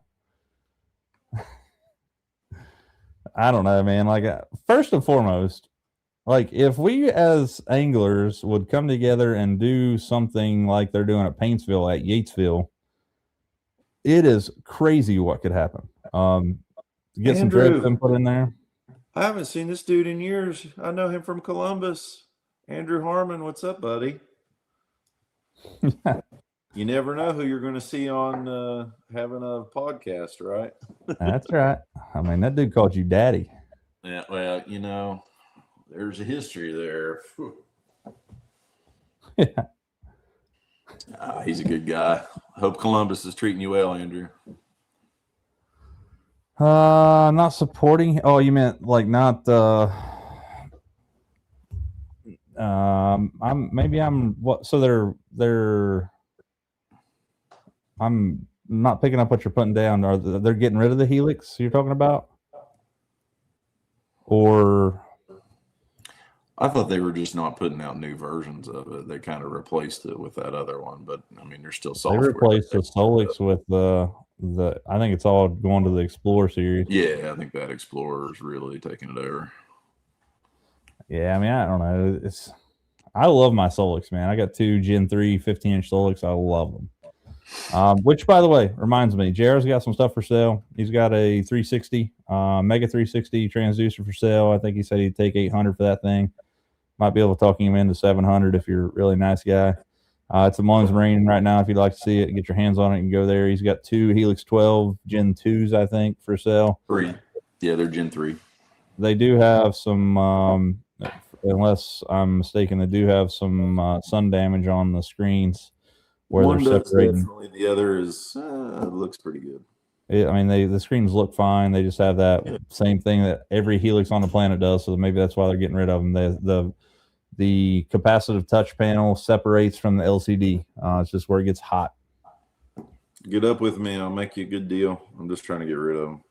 I don't know, man. Like, first and foremost, like, if we as anglers would come together and do something like they're doing at Paintsville at Yatesville, it is crazy what could happen. Get some Andrew, drift put in there. I haven't seen this dude in years. I know him from Columbus. Andrew Harmon, what's up, buddy? You never know who you're going to see on having a podcast, right? That's right. I mean, that dude called you daddy. Yeah, well, there's a history there. Yeah. He's a good guy. Hope Columbus is treating you well, Andrew. Not supporting. Oh, you meant like not. I'm what? So they're. I'm not picking up what you're putting down. They're getting rid of the Helix you're talking about? Or I thought they were just not putting out new versions of it. They kind of replaced it with that other one, but I mean, there's still software. They replaced the Solix with the. I think it's all going to the Explorer series. Yeah, I think that Explorer is really taking it over. Yeah, I mean, I don't know. I love my Solix, man. I got two Gen 3 15-inch Solix. I love them. Which, by the way, reminds me, JR's got some stuff for sale. He's got a 360, Mega 360 transducer for sale. I think he said he'd take $800 for that thing. Might be able to talk him into $700 if you're a really nice guy. It's a Mullins Marine right now. If you'd like to see it, get your hands on it, you can go there. He's got two Helix 12 Gen 2s, I think, for sale. 3. Yeah, they're Gen 3. They do have some, unless I'm mistaken, they do have some sun damage on the screens where one they're separating. Definitely. The other is looks pretty good. I mean, the screens look fine. They just have that same thing that every Helix on the planet does. So maybe that's why they're getting rid of them. The capacitive touch panel separates from the LCD. It's just where it gets hot. Get up with me. I'll make you a good deal. I'm just trying to get rid of them.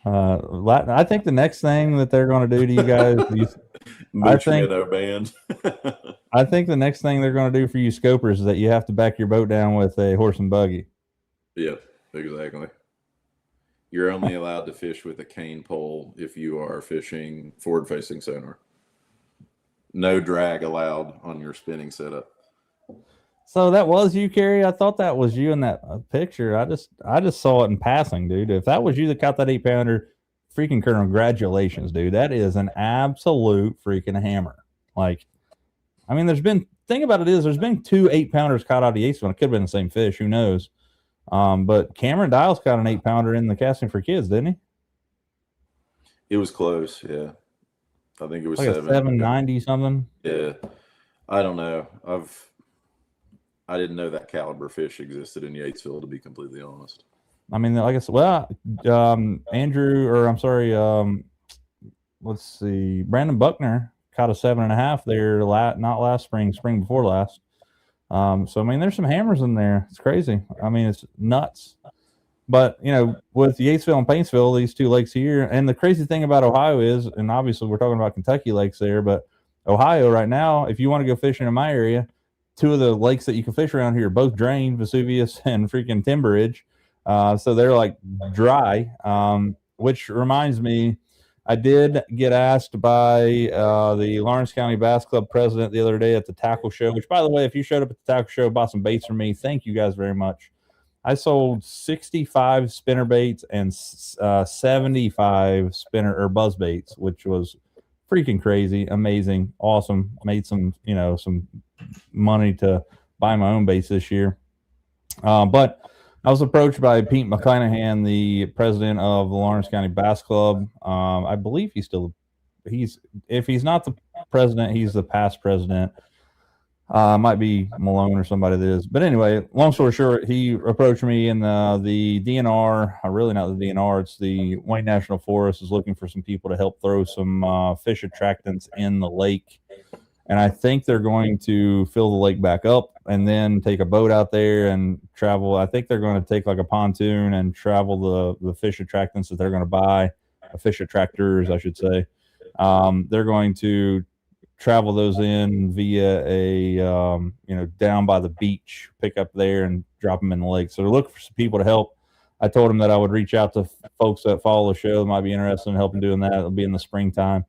I think the next thing that they're going to do to you guys, I think the next thing they're going to do for you scopers is that you have to back your boat down with a horse and buggy. Yeah, exactly. You're only allowed to fish with a cane pole if you are fishing forward-facing sonar. No drag allowed on your spinning setup. So that was you, Kerry? I thought that was you in that picture. I just saw it in passing, dude. If that was you that caught that 8-pounder, freaking congratulations, dude. That is an absolute freaking hammer. Like, I mean, there's been 2 8-pounders caught out of the Yatesville. It could have been the same fish. Who knows? But Cameron Dials caught an 8-pounder in the Casting for Kids, didn't he? It was close, yeah. I think it was like 790 something. Yeah, I don't know. I didn't know that caliber fish existed in Yatesville, to be completely honest. I mean, like I said, let's see, Brandon Buckner caught a 7.5 there not last spring before last. So I mean, there's some hammers in there. It's crazy. I mean, it's nuts. But with Yatesville and Paintsville, these 2 lakes here, and the crazy thing about Ohio is, and obviously we're talking about Kentucky lakes there, but Ohio right now, if you want to go fishing in my area, 2 of the lakes that you can fish around here are both drained, Vesuvius and freaking Timberidge. So they're like dry, which reminds me, I did get asked by the Lawrence County Bass Club president the other day at the tackle show, which, by the way, if you showed up at the tackle show, bought some baits from me, thank you guys very much. I sold 65 spinner baits and 75 spinner or buzz baits, which was freaking crazy, amazing, awesome. Made some money to buy my own baits this year. But I was approached by Pete McClanahan, the president of the Lawrence County Bass Club. I believe if he's not the president, he's the past president. Might be Malone or somebody that is. But anyway, long story short, he approached me, and the DNR, really not the DNR, it's the Wayne National Forest, is looking for some people to help throw some fish attractants in the lake. And I think they're going to fill the lake back up and then take a boat out there and travel. I think they're going to take like a pontoon and travel the fish attractants that they're going to buy, fish attractors, I should say. They're going to travel those in via a down by the beach, pick up there and drop them in the lake. So they're looking for some people to help. I told them that I would reach out to folks that follow the show that might be interested in helping doing that. It'll be in the springtime.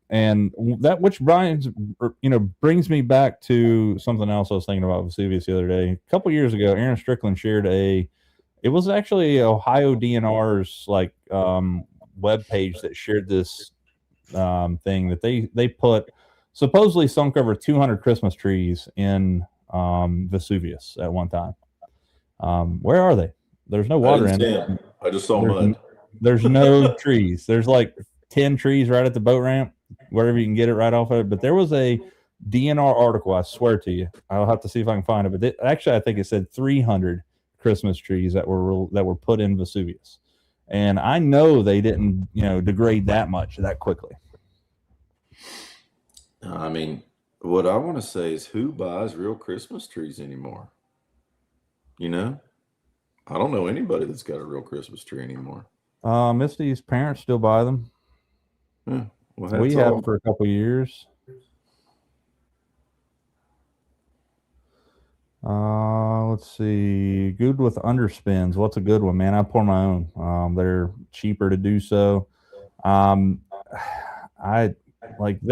And that which brings me back to something else I was thinking about Vesuvius the other day. A couple years ago, Aaron Strickland shared it was actually Ohio DNR's web page that shared this thing that they put supposedly sunk over 200 Christmas trees in Vesuvius at one time. Where are they? There's no water in it. I just saw mud. There's no trees. There's like 10 trees right at the boat ramp, wherever you can get it right off of it. But there was a DNR article, I swear to you. I'll have to see if I can find it. But actually, I think it said 300 Christmas trees that were put in Vesuvius. And I know they didn't, degrade that much that quickly. I mean, what I want to say is, who buys real Christmas trees anymore? I don't know anybody that's got a real Christmas tree anymore. Misty's parents still buy them. Yeah, well, we had them for a couple of years. Let's see. Good with underspins. What's a good one, man? I pour my own. They're cheaper to do so. They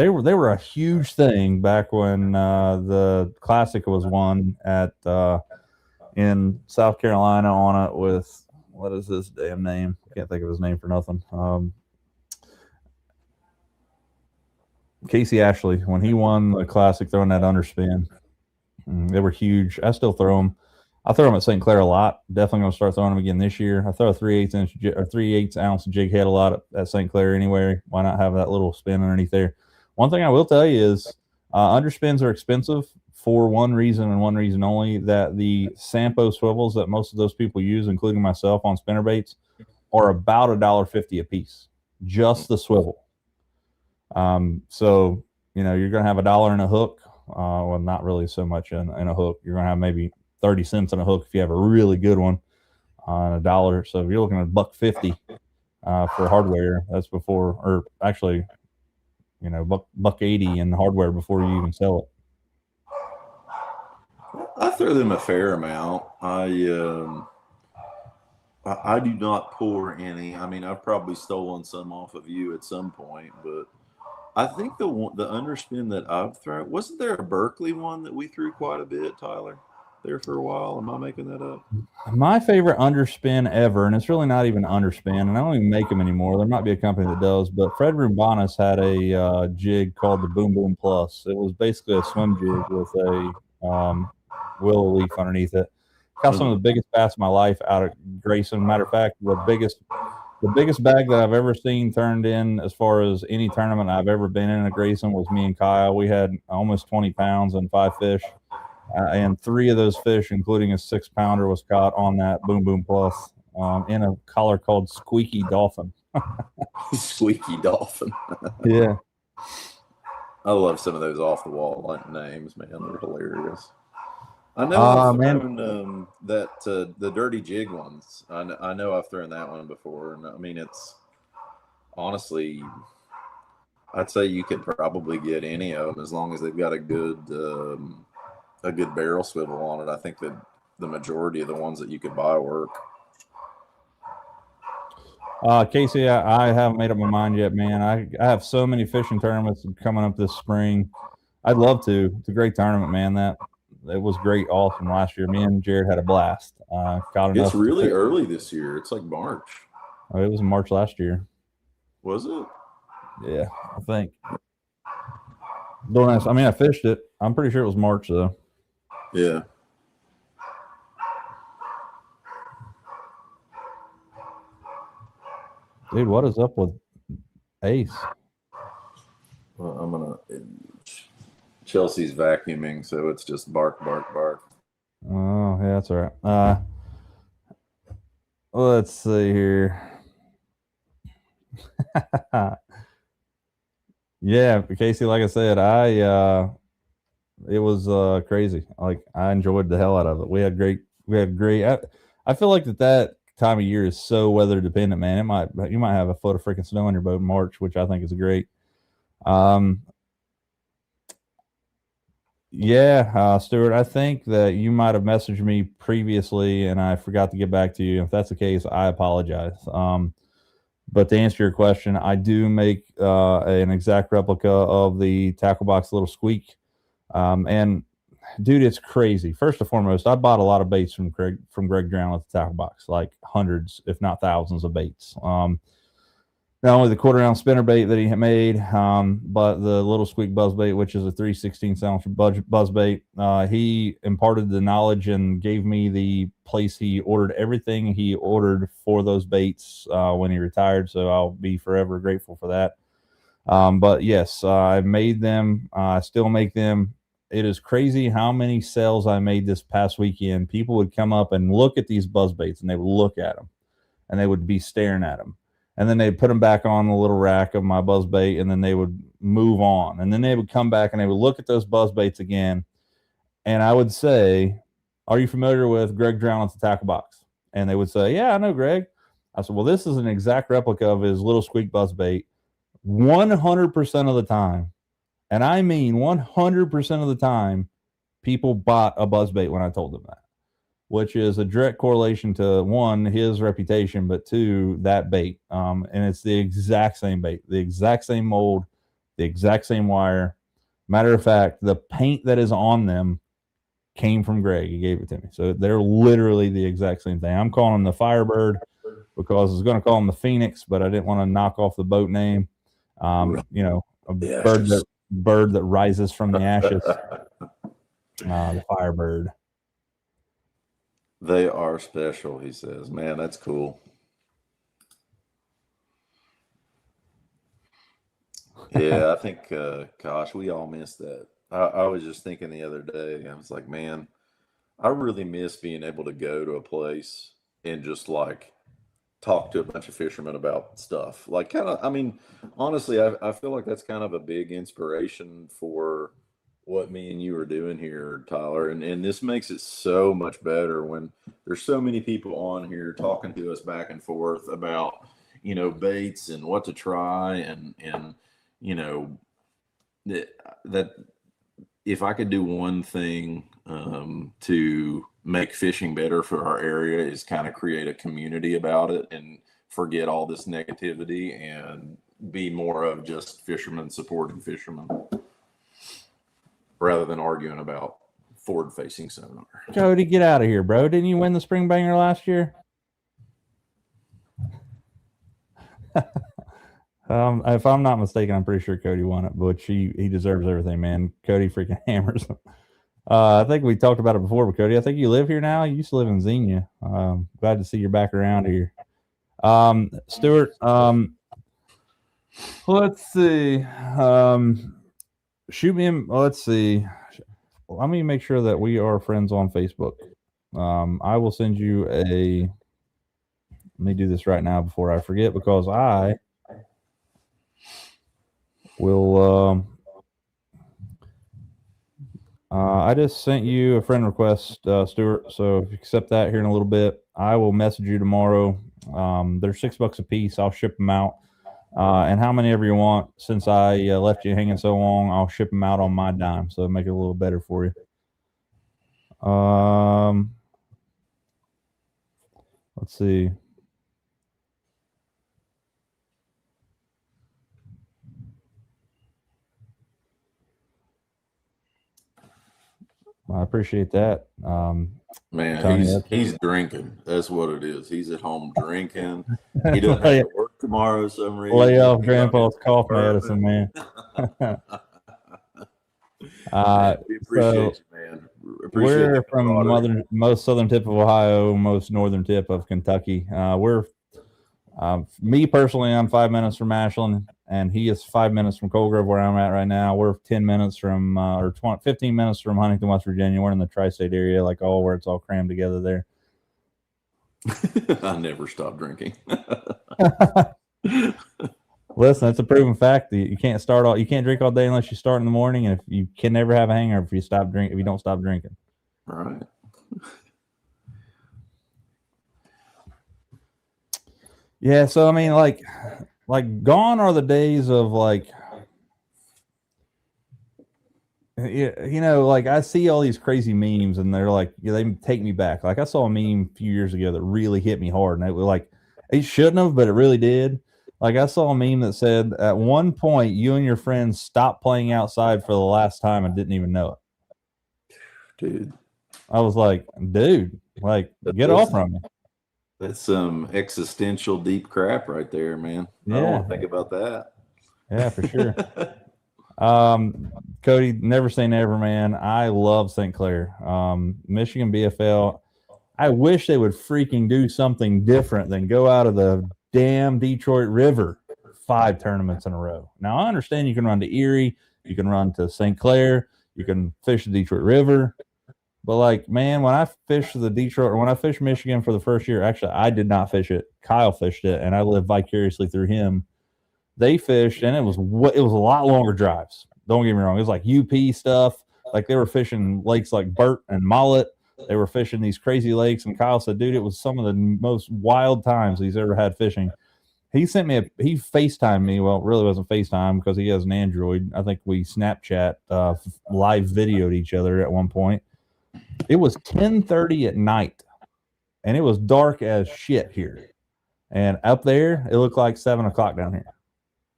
were a huge thing back when the Classic was won at in South Carolina on it with, what is this damn name? Can't think of his name for nothing. Casey Ashley, when he won the Classic throwing that underspin, they were huge. I still throw them. I throw them at St. Clair a lot. Definitely going to start throwing them again this year. I throw a 3/8 ounce jig head a lot at St. Clair anyway. Why not have that little spin underneath there? One thing I will tell you is underspins are expensive for one reason and one reason only, that the Sampo swivels that most of those people use, including myself on spinnerbaits, are about $1.50 a piece. Just the swivel. So, you're going to have $1 in a hook. Well, not really so much in a hook. You're going to have maybe 30 cents in a hook if you have a really good one, and $1. So if you're looking at $1.50 for hardware, that's before, or actually, $1.80 in hardware before you even sell it. I throw them a fair amount. I do not pour any. I mean, I've probably stolen some off of you at some point, but I think the underspin that I've thrown, wasn't there a Berkeley one that we threw quite a bit, Tyler, there for a while? Am I making that up? My favorite underspin ever, and it's really not even underspin, and I don't even make them anymore. There might be a company that does, but Fred Rumbanis had a jig called the Boom Boom Plus. It was basically a swim jig with a willow leaf underneath it. Caught some of the biggest bass of my life out of Grayson. Matter of fact, the biggest bag that I've ever seen turned in as far as any tournament I've ever been in at Grayson was me and Kyle. We had almost 20 pounds and 5 fish. And 3 of those fish, including a 6-pounder, was caught on that Boom Boom Plus in a collar called Squeaky Dolphin. Squeaky Dolphin. Yeah. I love some of those off-the-wall names, man. They're hilarious. I know I've thrown the Dirty Jig ones. I know I've thrown that one before. And I mean, it's honestly, I'd say you could probably get any of them as long as they've got a good barrel swivel on it. I think that the majority of the ones that you could buy work. Casey, I haven't made up my mind yet, man. I have so many fishing tournaments coming up this spring. I'd love to. It's a great tournament, man. It was great, awesome last year. Me and Jared had a blast. It's really early this year. It's like March. Oh, it was in March last year. Was it? Yeah, I think. Don't ask. I mean, I fished it. I'm pretty sure it was March, though. Yeah. Dude, what is up with Ace? Well, I'm gonna. Chelsea's vacuuming, so it's just bark, bark, bark. Oh, yeah, that's all right. Let's see here. Yeah, Casey, like I said, it was crazy. Like, I enjoyed the hell out of it. We had great. I feel like that time of year is so weather dependent, man. You might have a foot of freaking snow on your boat in March, which I think is great. Yeah, Stuart, I think that you might have messaged me previously and I forgot to get back to you. If that's the case, I apologize. But to answer your question, I do make an exact replica of the tackle box Little Squeak. And dude, it's crazy. First and foremost, I bought a lot of baits from Greg Drown at the tackle box, like hundreds, if not thousands of baits. Not only the 1/4 ounce spinner bait that he had made, but the Little Squeak buzz bait, which is a 3/16 ounce buzz bait. He imparted the knowledge and gave me the place he ordered everything he ordered for those baits when he retired. So I'll be forever grateful for that. But yes, I made them. I still make them. It is crazy how many sales I made this past weekend. People would come up and look at these buzz baits and they would look at them and they would be staring at them. And then they'd put them back on the little rack of my buzz bait, and then they would move on. And then they would come back and they would look at those buzz baits again. And I would say, "Are you familiar with Greg Drown at the tackle box?" And they would say, "Yeah, I know Greg." I said, "Well, this is an exact replica of his Little Squeak buzz bait. 100% of the time, and I mean 100% of the time, people bought a buzz bait when I told them that, which is a direct correlation to, one, his reputation, but two, that bait. And it's the exact same bait, the exact same mold, the exact same wire. Matter of fact, the paint that is on them came from Greg. He gave it to me. So they're literally the exact same thing. I'm calling them the Firebird because I was going to call them the Phoenix, but I didn't want to knock off the boat name. Bird that rises from the ashes. The Firebird. They are special, he says. Man, that's cool. Yeah, I think, gosh, we all miss that. I was just thinking the other day, I was like, man, I really miss being able to go to a place and just like talk to a bunch of fishermen about stuff. Like, kind of, I mean, honestly, I feel like that's kind of a big inspiration for what me and you are doing here, Tyler. And this makes it so much better when there's so many people on here talking to us back and forth about, baits and what to try. And that if I could do one thing to make fishing better for our area is kind of create a community about it and forget all this negativity and be more of just fishermen supporting fishermen rather than arguing about forward-facing sonar. Cody, get out of here, bro. Didn't you win the Spring Banger last year? If I'm not mistaken, I'm pretty sure Cody won it, but he deserves everything, man. Cody freaking hammers him. I think we talked about it before, but Cody, I think you live here now. You used to live in Xenia. Glad to see you're back around here. Stuart, let's see. Shoot me in. Let's see. Let me make sure that we are friends on Facebook. I will send you a. Let me do this right now before I forget, because I will. I just sent you a friend request, Stuart. So if you accept that here in a little bit, I will message you tomorrow. They're $6 a piece. I'll ship them out. And how many ever you want. Since I left you hanging so long, I'll ship them out on my dime. So make it a little better for you. Let's see. I appreciate that. Man, Tony, he's drinking. That's what it is. He's at home drinking. He doesn't have to work tomorrow for some reason. Lay off Grandpa's cough medicine, man. We appreciate you, man. We're from most southern tip of Ohio, most northern tip of Kentucky. We're Me personally, I'm 5 minutes from Ashland, and he is 5 minutes from Cold Grove, where I'm at right now. We're 10 minutes from, 15 minutes from Huntington, West Virginia. We're in the tri-state area, like where it's all crammed together there. I never stop drinking. Listen, it's a proven fact that you can't drink all day unless you start in the morning, and if you can never have a hangover if you don't stop drinking. Right. Yeah, so I mean, like gone are the days of like, you know, like I see all these crazy memes, and they're like, they take me back. Like I saw a meme a few years ago that really hit me hard, and it was like, it shouldn't have, but it really did. Like I saw a meme that said, at one point, you and your friends stopped playing outside for the last time and didn't even know it. Dude, I was like, dude, like get off from me. That's some existential deep crap right there, man. Yeah. I don't want to think about that. Yeah, for sure. Cody, never say never, man. I love St. Clair. Michigan BFL. I wish they would freaking do something different than go out of the damn Detroit River 5 tournaments in a row. Now, I understand you can run to Erie, you can run to St. Clair, you can fish the Detroit River. But, like, man, when I fished Michigan for the first year, actually, I did not fish it. Kyle fished it, and I lived vicariously through him. They fished, and it was a lot longer drives. Don't get me wrong. It was like UP stuff. Like, they were fishing lakes like Burt and Mullet. They were fishing these crazy lakes, and Kyle said, dude, it was some of the most wild times he's ever had fishing. He FaceTimed me. Well, it really wasn't FaceTime because he has an Android. I think we Snapchat live videoed each other at one point. It was 10:30 at night, and it was dark as shit here. And up there, it looked like 7 o'clock down here.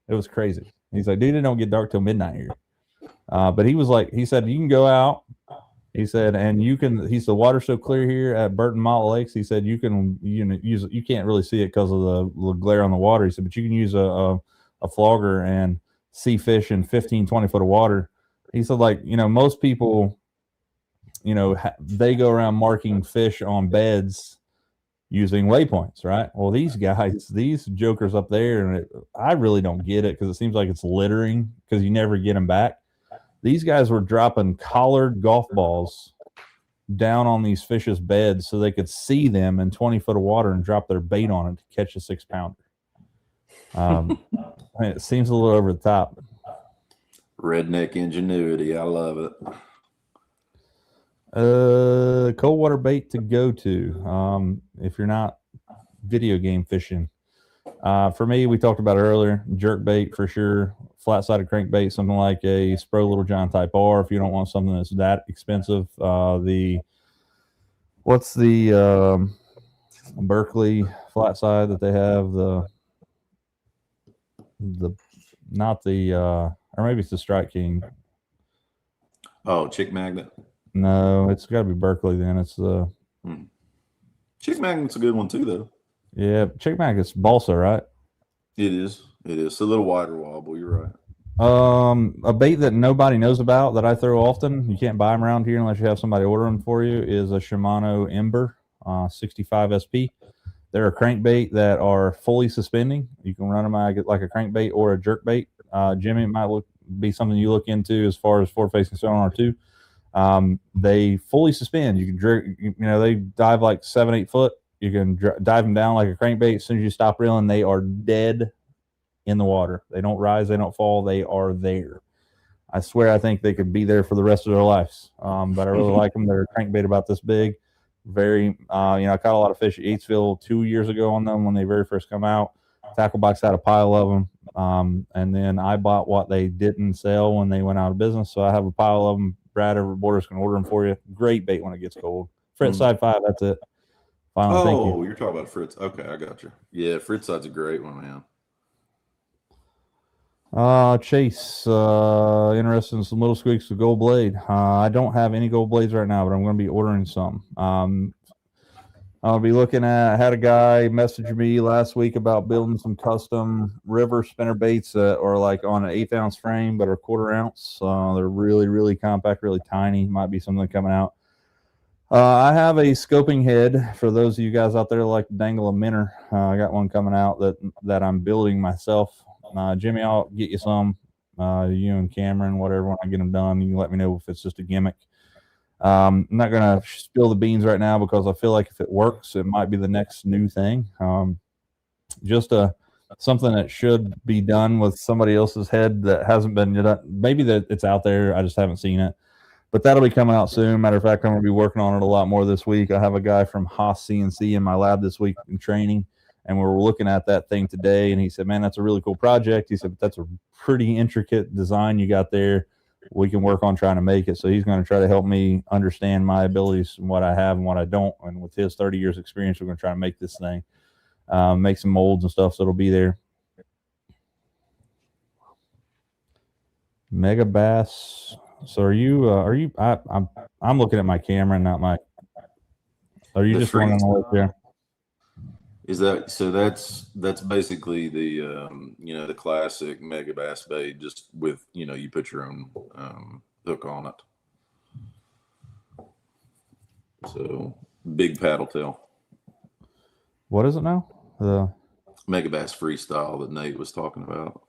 It was crazy. He's like, dude, it don't get dark till midnight here. But he said, you can go out. He said, and the water's so clear here at Burton Mott Lakes. He said, you can't really see it because of the glare on the water. He said, but you can use a flogger and see fish in 15, 20 foot of water. He said, like, most people, they go around marking fish on beds using waypoints, right? Well, these jokers up there, and I really don't get it because it seems like it's littering because you never get them back. These guys were dropping collared golf balls down on these fish's beds so they could see them in 20 foot of water and drop their bait on it to catch a 6-pounder. I mean, it seems a little over the top. Redneck ingenuity. I love it. Cold water bait to go to if you're not video game fishing. For me, we talked about it earlier, jerk bait for sure, flat-sided crankbait, something like a Spro Little John Type R if you don't want something that's that expensive. What's the Berkeley flat side that they have, or maybe it's the Strike King. Oh, Chick Magnet. No, it's got to be Berkeley then. It's the Chick Magnet's a good one too, though. Yeah, Chick Magnet's balsa, right? It is. It's a little wider wobble. You're right. A bait that nobody knows about that I throw often, you can't buy them around here unless you have somebody order them for you, is a Shimano Ember 65 SP. They're a crankbait that are fully suspending. You can run them like a crankbait or a jerk bait. Jimmy, it might be something you look into as far as forward-facing sonar too. They fully suspend. You can jerk, they dive like 7-8 foot. You can dive them down like a crankbait. As soon as you stop reeling, they are dead in the water. They don't rise. They don't fall. They are there. I swear I think they could be there for the rest of their lives. But I really like them. They're a crankbait about this big. Very, I caught a lot of fish at Yatesville 2 years ago on them when they very first come out. Tackle Box had a pile of them. And then I bought what they didn't sell when they went out of business. So I have a pile of them. Brad over Borders can order them for you. Great bait when it gets cold. Fritz Side 5, that's it. Final, thank you. You're talking about Fritz. Okay, I got you. Yeah, Fritz Side's a great one, man. Chase, interested in some little squeaks with gold blade. I don't have any gold blades right now, but I'm going to be ordering some. I'll be looking at, I had a guy message me last week about building some custom river spinner baits that are like on an 1/8 ounce frame, but are 1/4 ounce. They're really, really compact, really tiny. Might be something coming out. I have a scoping head for those of you guys out there that like to dangle a minnow. I got one coming out that I'm building myself. Jimmy, I'll get you some. You and Cameron, whatever, when I get them done, you can let me know if it's just a gimmick. I'm not going to spill the beans right now because I feel like if it works, it might be the next new thing. Just something that should be done with somebody else's head that hasn't been done. Maybe that it's out there. I just haven't seen it. But that'll be coming out soon. Matter of fact, I'm going to be working on it a lot more this week. I have a guy from Haas CNC in my lab this week in training, and we were looking at that thing today, and he said, man, that's a really cool project. He said, but that's a pretty intricate design you got there. We can work on trying to make it. So he's going to try to help me understand my abilities and what I have and what I don't. And with his 30 years experience, we're going to try to make this thing, make some molds and stuff, so it'll be there. Mega Bass. So are you? I'm looking at my camera, not my. Are you just running away there? Is that so? That's basically the the classic Mega Bass bait, just with you put your own hook on it. So big paddle tail. What is it now? The Mega Bass Freestyle that Nate was talking about.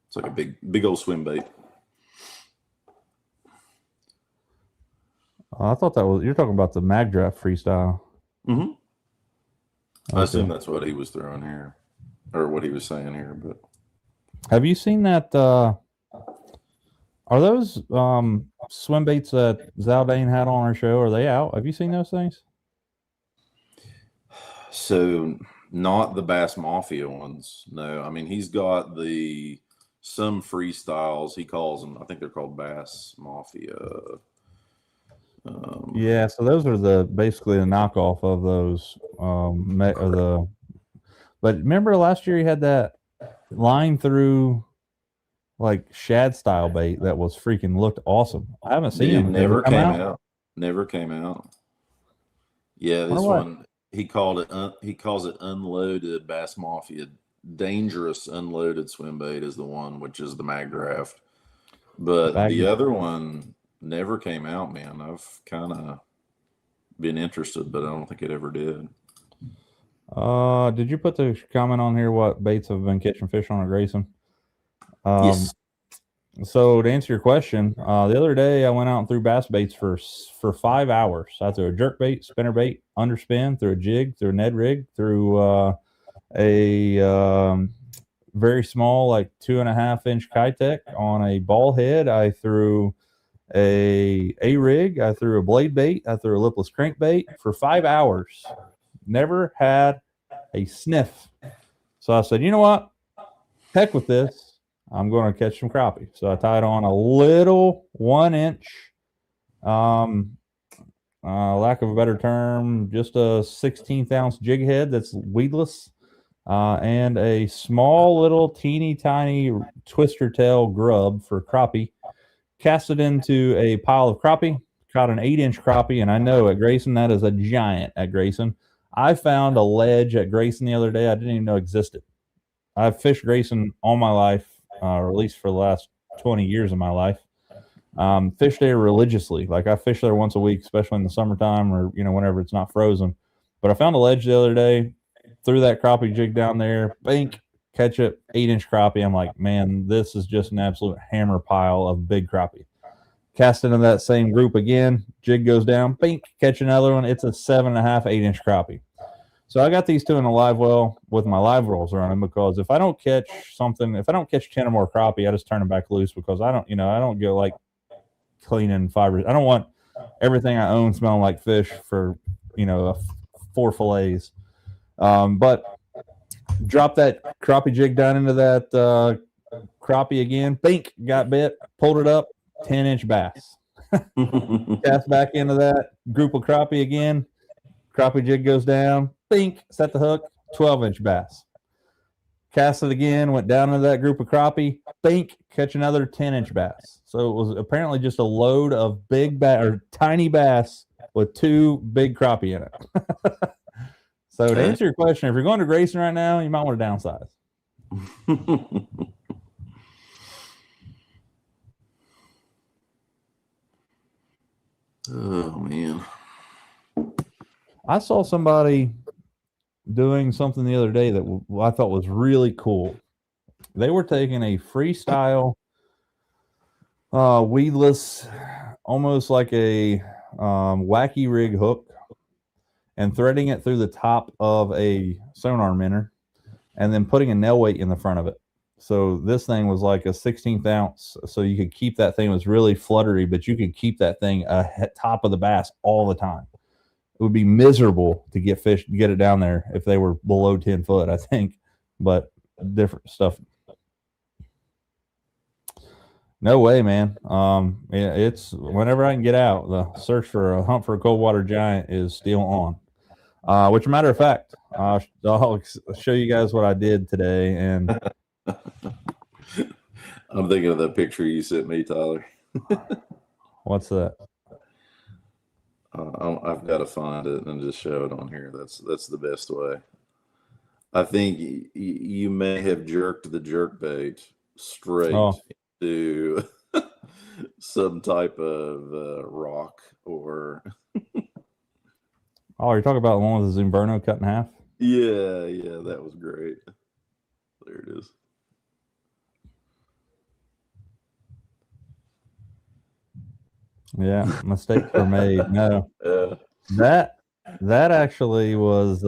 It's like a big old swim bait. I thought you're talking about the Mag Draft Freestyle. Mm-hmm. Okay. I assume that's what he was throwing here, or what he was saying here. But have you seen that? Are those swim baits that Zaldane had on our show? Are they out? Have you seen those things? So not the Bass Mafia ones. No, I mean he's got some freestyles. He calls them. I think they're called Bass Mafia. Yeah, so those are basically the knockoff of those. But remember last year he had that line through like shad style bait that was freaking looked awesome. I haven't seen him. Never came out. Never came out. Yeah, this one he calls it unloaded Bass Mafia. Dangerous unloaded swim bait is the one, which is the Mag Draft. But the other one never came out, man. I've kind of been interested, but I don't think it ever did. Did you put the comment on here what baits have been catching fish on at Grayson? Yes. So to answer your question, the other day I went out and threw bass baits for 5 hours. I threw a jerk bait, spinner bait, underspin, threw a jig, threw a Ned rig, threw a very small, like 2.5-inch Kitech on a ball head. I threw a rig. I threw a blade bait. I threw a lipless crankbait for 5 hours. Never had a sniff. So I said, you know what? Heck with this. I'm going to catch some crappie. So I tied on a little 1-inch, lack of a better term, just a 16th ounce jig head that's weedless, and a small little teeny tiny twister tail grub for crappie. Cast it into a pile of crappie, caught an 8-inch crappie, and I know at Grayson that is a giant at Grayson. I found a ledge at Grayson the other day I didn't even know existed. I've fished Grayson all my life, or at least for the last 20 years of my life. Fished there religiously. Like I fish there once a week, especially in the summertime or whenever it's not frozen. But I found a ledge the other day, threw that crappie jig down there, bink, catch it, 8-inch crappie. I'm like, man, this is just an absolute hammer pile of big crappie. Cast into that same group again, jig goes down, bink, catch another one. It's a 7.5, 8-inch crappie. So I got these two in a live well with my live rolls running, because if I don't catch 10 or more crappie, I just turn them back loose, because I don't get like cleaning fibers. I don't want everything I own smelling like fish for 4 fillets. But drop that crappie jig down into that crappie again. Bink, got bit, pulled it up, 10-inch bass. Cast back into that group of crappie again. Crappie jig goes down. Bink, set the hook, 12-inch bass. Cast it again, went down into that group of crappie. Bink, catch another 10-inch bass. So it was apparently just a load of tiny bass with 2 big crappie in it. So to answer your question, if you're going to Grayson right now, you might want to downsize. Oh man. I saw somebody doing something the other day that I thought was really cool. They were taking a freestyle weedless, almost like a wacky rig hook, and threading it through the top of a sonar minnow, and then putting a nail weight in the front of it. So this thing was like a 16th ounce, so you could keep that thing. It was really fluttery, but you could keep that thing at top of the bass all the time. It would be miserable to get it down there if they were below 10 foot, I think, but different stuff. No way, man. It's whenever I can get out, the search for a hunt for a cold water giant is still on. Which, matter of fact, I'll show you guys what I did today. And I'm thinking of that picture you sent me, Tyler. What's that? I've got to find it and just show it on here. That's the best way. I think you may have jerked the jerkbait straight to some type of rock or. Oh, you're talking about the one with the Zumberno cut in half? Yeah, that was great. There it is. Yeah, mistakes were made. No, that actually was.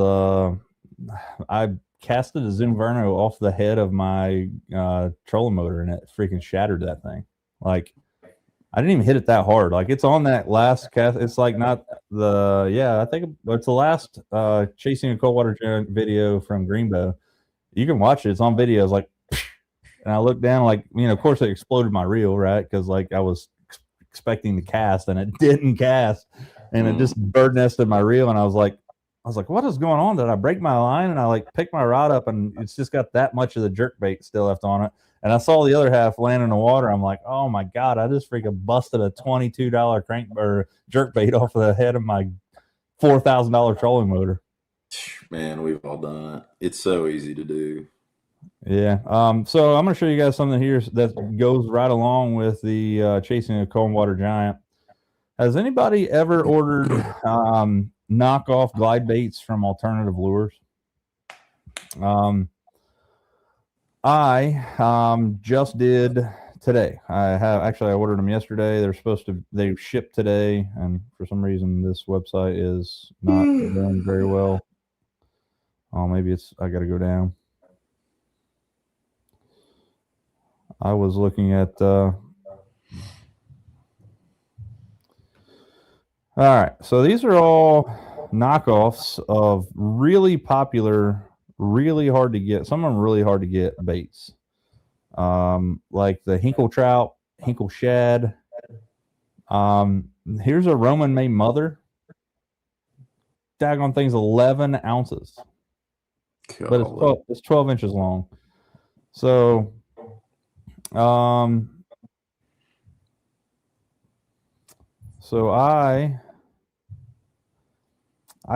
I casted a Zumberno off the head of my trolling motor, and it freaking shattered that thing. Like, I didn't even hit it that hard. Like, it's on that last cast. It's like not the I think it's the last chasing a cold water giant video from Greenbow. You can watch it. It's on video. It's like, and I looked down, like, of course it exploded my reel, right? Because like I was expecting to cast, and it didn't cast, and it just bird nested my reel, and I was like, what is going on? Did I break my line? And I like picked my rod up, and it's just got that much of the jerk bait still left on it. And I saw the other half land in the water. I'm like, oh my God, I just freaking busted a $22 crank or jerk bait off of the head of my $4,000 trolling motor. Man, we've all done it. It's so easy to do. Yeah. So I'm going to show you guys something here that goes right along with the chasing a cold water giant. Has anybody ever ordered knockoff glide baits from alternative lures? I just did today. I ordered them yesterday. They shipped today, and for some reason this website is not doing very well. Oh, maybe I got to go down. I was looking at all right, so these are all knockoffs of really popular, really hard to get, some of them really hard to get baits, like the Hinkle trout, Hinkle shad. Here's a Roman May mother. Daggone thing's 11 ounces, but it's 12 inches long. So, I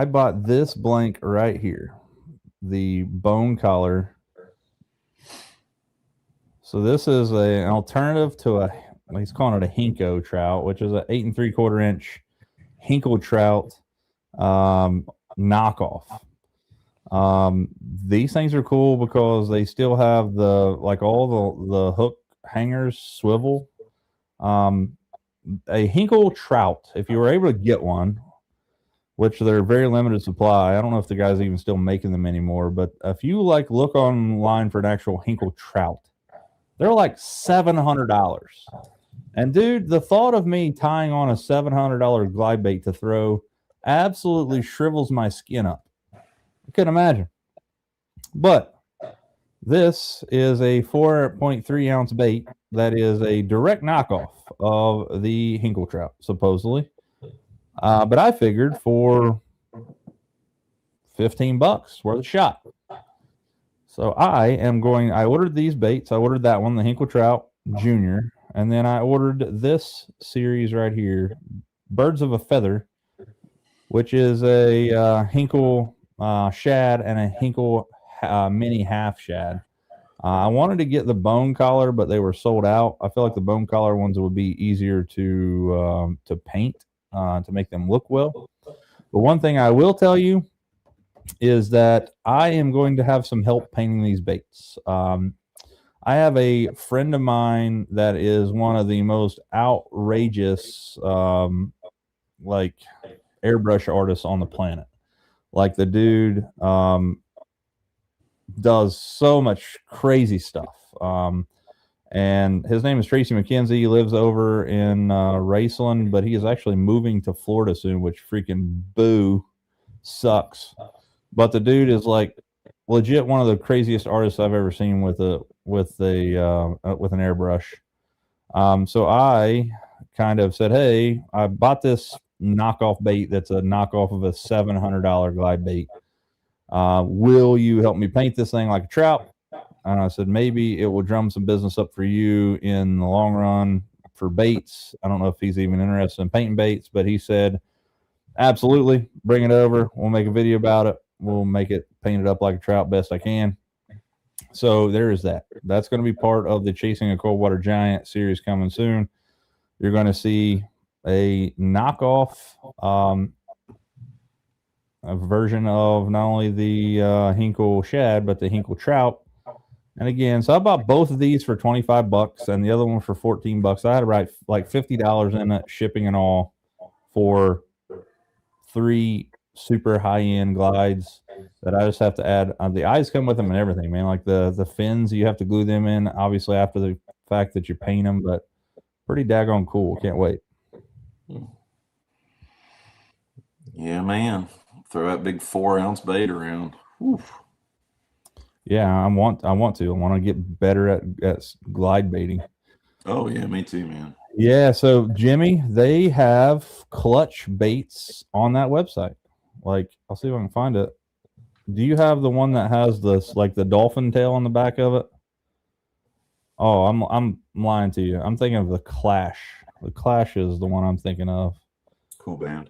bought this blank right here, the bone collar. So this is an alternative to he's calling it a Hinko trout, which is an 8 3/4 inch Hinkle trout knockoff. These things are cool because they still have all the hook hangers swivel. A Hinkle trout, if you were able to get one, which they're very limited supply. I don't know if the guy's even still making them anymore, but if you look online for an actual Hinkle trout, they're like $700. And dude, the thought of me tying on a $700 glide bait to throw absolutely shrivels my skin up. I couldn't imagine. But this is a 4.3 ounce bait that is a direct knockoff of the Hinkle trout, supposedly. But I figured for $15 worth of shot. So I ordered these baits. I ordered that one, the Hinkle trout junior. And then I ordered this series right here, Birds of a Feather, which is a Hinkle shad and a Hinkle mini half shad. I wanted to get the bone collar, but they were sold out. I feel like the bone collar ones would be easier to paint, to make them look well. But But one thing I will tell you is that I am going to have some help painting these baits. I have a friend of mine that is one of the most outrageous, like airbrush artists on the planet. Like the dude does so much crazy stuff. And his name is Tracy McKenzie. He lives over in Raceland, but he is actually moving to Florida soon, which freaking boo sucks. But the dude is like legit one of the craziest artists I've ever seen with an airbrush. So I kind of said, hey, I bought this knockoff bait that's a knockoff of a $700 glide bait. Will you help me paint this thing like a trout? And I said, maybe it will drum some business up for you in the long run for baits. I don't know if he's even interested in painting baits, but he said, absolutely, bring it over. We'll make a video about it. We'll make it painted up like a trout best I can. So there is that. That's going to be part of the Chasing a Cold Water Giant series coming soon. You're going to see a knockoff a version of not only the Hinkle shad, but the Hinkle trout. And again, so I bought both of these for $25 and the other one for $14. I had to write like $50 in it, shipping and all, for 3 super high-end glides that I just have to add. The eyes come with them and everything, man. Like the fins, you have to glue them in, obviously, after the fact that you paint them, but pretty daggone cool. Can't wait. Yeah, man. Throw that big 4-ounce bait around. Oof. Yeah, I want to. I want to get better at glide baiting. Oh, yeah, me too, man. Yeah, so Jimmy, they have clutch baits on that website. Like, I'll see if I can find it. Do you have the one that has this, like the dolphin tail on the back of it? Oh, I'm lying to you. I'm thinking of the Clash. The Clash is the one I'm thinking of. Cool band.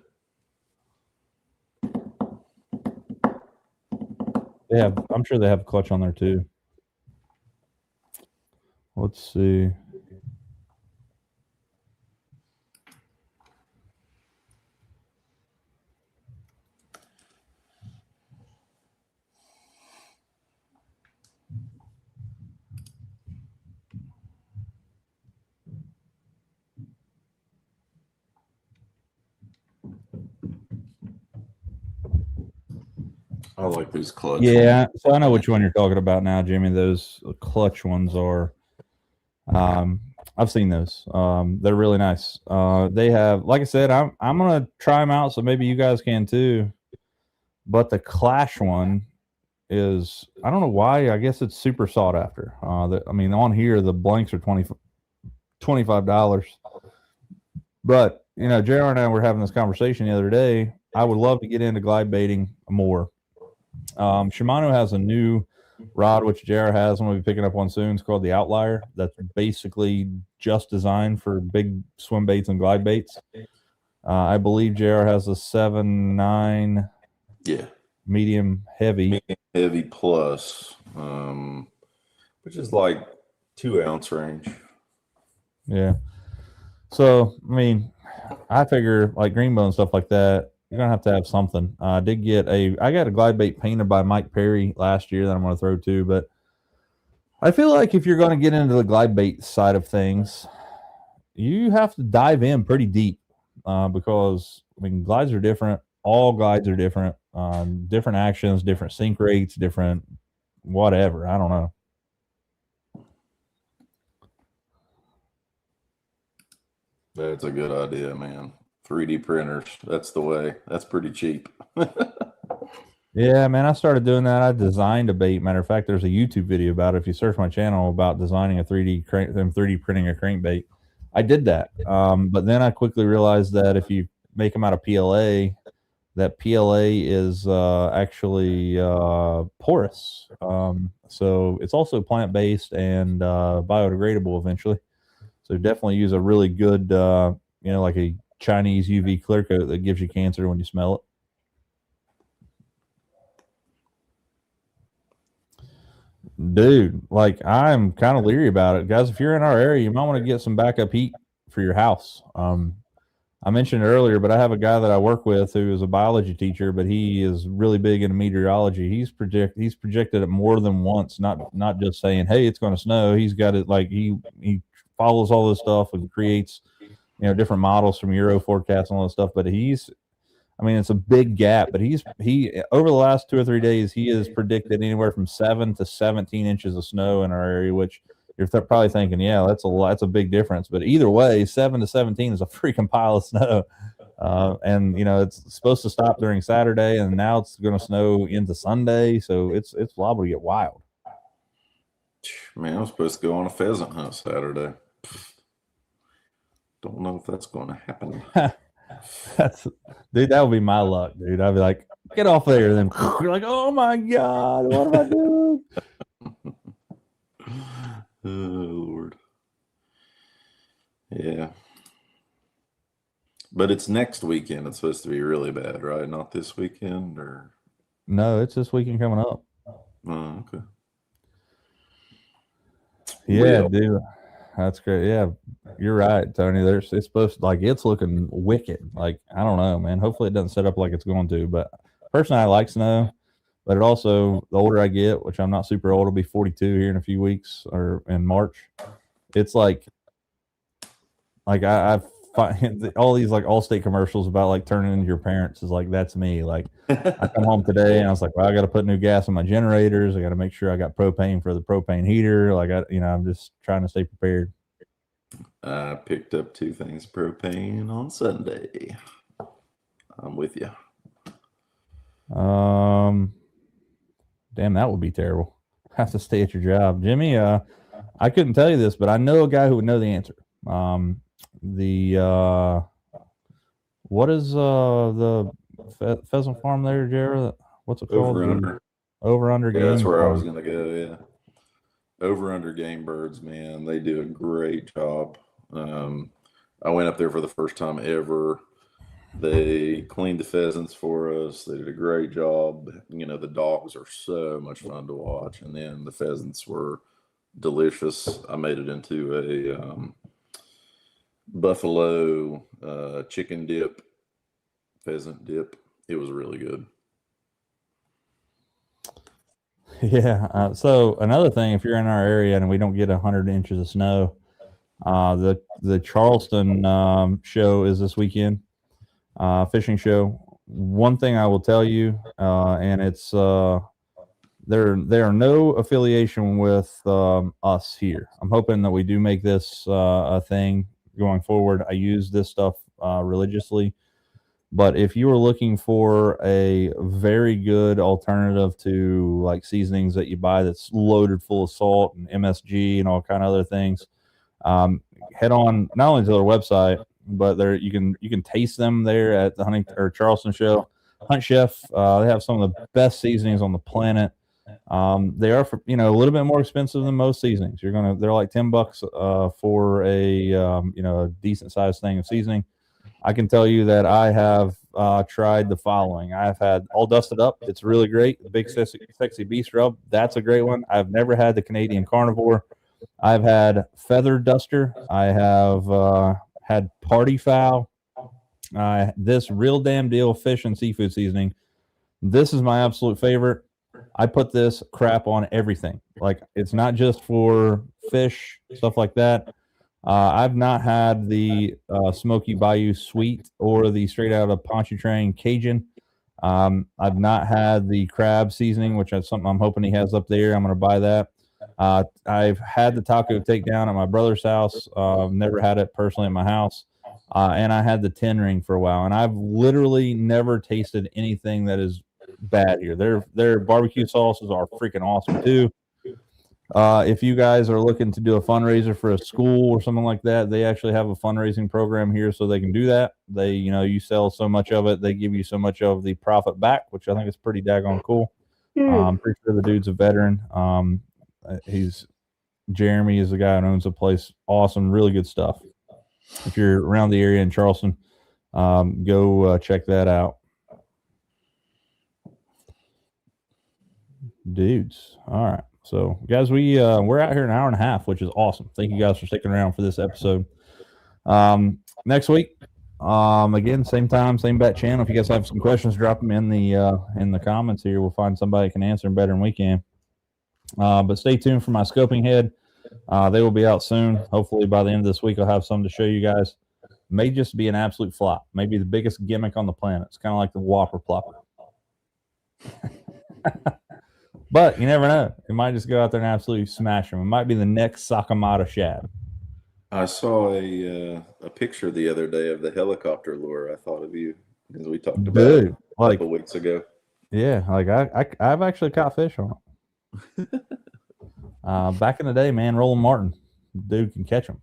I'm sure they have a clutch on there too. Let's see. I like these clutch. Yeah, so I know which one you're talking about now, Jimmy. Those clutch ones are. I've seen those. They're really nice. They have, like I said, I'm gonna try them out, so maybe you guys can too. But the Clash one is, I don't know why. I guess it's super sought after. I mean, on here the blanks are $25. But you know, JR and I were having this conversation the other day. I would love to get into glide baiting more. Shimano has a new rod, which JR has, and we'll be picking up one soon. It's called the Outlier. That's basically just designed for big swim baits and glide baits. I believe JR has a 7.9. Yeah. Medium heavy. Medium heavy plus, which is like 2-ounce range. Yeah. So, I mean, I figure like Greenbow and stuff like that, you're gonna have to have something. I got a glide bait painted by Mike Perry last year that I'm gonna throw too. But I feel like if you're gonna get into the glide bait side of things, you have to dive in pretty deep because I mean glides are different. All glides are different. Different actions, different sink rates, different whatever. I don't know. That's a good idea, man. 3D printers. That's the way. That's pretty cheap. Yeah, man, I started doing that. I designed a bait. Matter of fact, there's a YouTube video about it. If you search my channel about designing a 3D printing a crankbait, I did that. But then I quickly realized that if you make them out of PLA, that PLA is actually porous. So it's also plant-based and biodegradable eventually. So definitely use a really good, like a Chinese UV clear coat that gives you cancer when you smell it. Dude, like I'm kind of leery about it. Guys, if you're in our area, you might want to get some backup heat for your house. I mentioned earlier, but I have a guy that I work with who is a biology teacher, but he is really big into meteorology. He's projected it more than once, not just saying, "Hey, it's going to snow." He's got it like he follows all this stuff and creates different models from Euro forecasts and all this stuff. But I mean, it's a big gap, but he over the last 2 or 3 days he has predicted anywhere from 7 to 17 inches of snow in our area, which you're probably thinking, yeah, that's a lot, that's a big difference. But either way, 7 to 17 is a freaking pile of snow. And it's supposed to stop during Saturday, and now it's going to snow into Sunday, so it's liable to get wild. Man, I'm supposed to go on a pheasant hunt Saturday. Don't know if that's going to happen. Dude, that would be my luck, dude. I'd be like, get off there. And then you're like, oh my God, what am I doing? Oh, Lord. Yeah. But it's next weekend. It's supposed to be really bad, right? Not this weekend, or? No, it's this weekend coming up. Oh, okay. Yeah, dude. That's great. Yeah, you're right, Tony. It's supposed to, it's looking wicked. Like, I don't know, man. Hopefully it doesn't set up like it's going to. But personally, I like snow. But it also, the older I get, which I'm not super old, I'll be 42 here in a few weeks or in March. It's like I find all these Allstate commercials about turning into your parents is that's me. Like, I come home today and I was like, well, I got to put new gas in my generators. I got to make sure I got propane for the propane heater. I'm just trying to stay prepared. I picked up 2 things of propane on Sunday. I'm with you. Damn, that would be terrible. Have to stay at your job, Jimmy. I couldn't tell you this, but I know a guy who would know the answer. What is the pheasant farm there, Jared? What's it called? Over under game. That's where I was gonna go. Yeah, over under game birds, man. They do a great job. I went up there for the first time ever. They cleaned the pheasants for us. They did a great job. The dogs are so much fun to watch, and then the pheasants were delicious. I made it into a buffalo chicken dip, pheasant dip. It was really good. Yeah. So another thing, if you're in our area and we don't get 100 inches of snow, the Charleston show is this weekend. Fishing show. One thing I will tell you, and it's there are no affiliation with us here. I'm hoping that we do make this a thing going forward. I use this stuff religiously, but if you are looking for a very good alternative to seasonings that you buy that's loaded full of salt and MSG and all kind of other things, head on not only to their website, but there you can taste them there at the Hunting or Charleston show. Hunt Chef, they have some of the best seasonings on the planet. They are a little bit more expensive than most seasonings. They're like $10 for a decent sized thing of seasoning. I can tell you that I have tried the following. I've had All Dusted Up. It's really great. The Big Sexy Beast Rub. That's a great one. I've never had the Canadian Carnivore. I've had Feather Duster. I have had Party Foul. This Real Damn Deal fish and seafood seasoning. This is my absolute favorite. I put this crap on everything. It's not just for fish, stuff like that. I've not had the Smoky Bayou Sweet or the straight out of Pontchartrain Cajun. I've not had the crab seasoning, which is something I'm hoping he has up there. I'm going to buy that. I've had the taco takedown at my brother's house. Never had it personally at my house. And I had the 10 ring for a while, and I've literally never tasted anything that is bad here. Their barbecue sauces are freaking awesome too. If you guys are looking to do a fundraiser for a school or something like that, they actually have a fundraising program here so they can do that. They, you sell so much of it, they give you so much of the profit back, which I think is pretty daggone cool. I'm pretty sure the dude's a veteran. Jeremy is the guy who owns the place. Awesome, really good stuff. If you're around the area in Charleston, go check that out. Dudes. All right. So guys, we're out here an hour and a half, which is awesome. Thank you guys for sticking around for this episode. Next week, Again, same time, same bat channel. If you guys have some questions, drop them in the comments here. We'll find somebody that can answer them better than we can. But stay tuned for my scoping head. They will be out soon. Hopefully by the end of this week, I'll have some to show you guys. May just be an absolute flop. Maybe the biggest gimmick on the planet. It's kind of like the Whopper Plopper. But you never know. It might just go out there and absolutely smash them. It might be the next Sakamoto Shad. I saw a picture the other day of the helicopter lure. I thought of you because we talked about it a couple weeks ago. Yeah, like I've actually caught fish on it. Back in the day, man, Roland Martin, dude can catch them.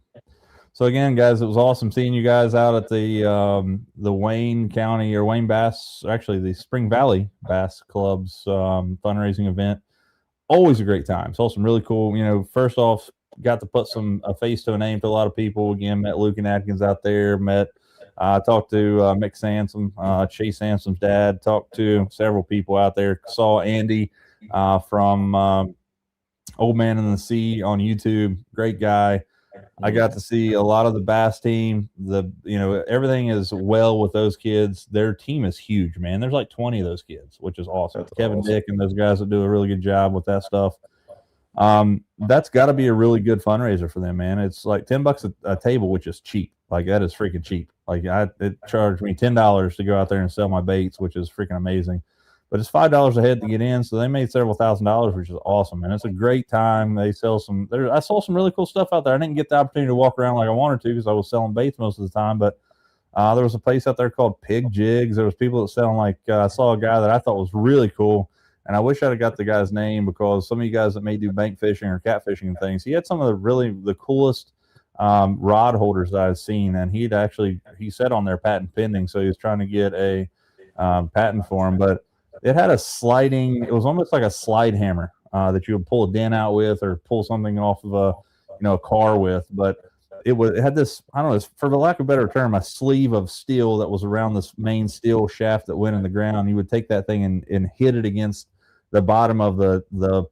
So again, guys, it was awesome seeing you guys out at the Wayne County or Wayne Bass, actually the Spring Valley Bass Club's fundraising event. Always a great time. Saw some really cool. You know, first off, got to put a face to a name to a lot of people. Again, met Luke and Atkins out there. Talked to Mick Sansom, Chase Sansom's dad. Talked to several people out there. Saw Andy from Old Man in the Sea on YouTube. Great guy. I got to see a lot of the Bass team. Everything is well with those kids. Their team is huge, man. There's like 20 of those kids, which is awesome. That's Kevin awesome. Dick and those guys that do a really good job with that stuff. That's got to be a really good fundraiser for them, man. It's like $10 a table, which is cheap. Like that is freaking cheap. Like it charged me $10 to go out there and sell my baits, which is freaking amazing. But it's $5 a head to get in, so they made several $1,000s, which is awesome. And it's a great time. They sell I saw some really cool stuff out there. I didn't get the opportunity to walk around like I wanted to because I was selling baits most of the time. But there was a place out there called Pig Jigs. There was people that selling I saw a guy that I thought was really cool. And I wish I'd have got the guy's name because some of you guys that may do bank fishing or catfishing and things, he had some of the coolest rod holders that I've seen. And he said on there patent pending, so he was trying to get a patent for him. But it had it was almost like a slide hammer that you would pull a dent out with or pull something off of a car with. But it had this, I don't know, for the lack of a better term, a sleeve of steel that was around this main steel shaft that went in the ground. You would take that thing and hit it against the bottom of the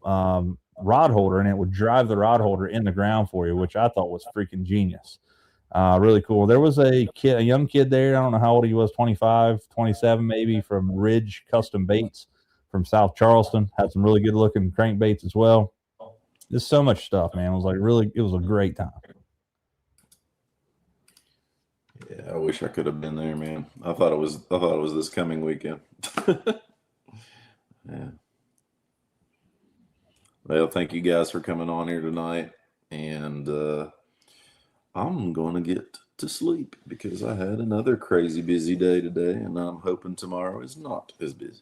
rod holder, and it would drive the rod holder in the ground for you, which I thought was freaking genius. Really cool. There was a young kid there. I don't know how old he was, 25, 27 maybe, from Ridge Custom Baits from South Charleston. Had some really good looking crankbaits as well. There's so much stuff, man. It was a great time. Yeah, I wish I could have been there, man. I thought it was this coming weekend. Yeah. Well, thank you guys for coming on here tonight, and I'm going to get to sleep because I had another crazy busy day today, and I'm hoping tomorrow is not as busy.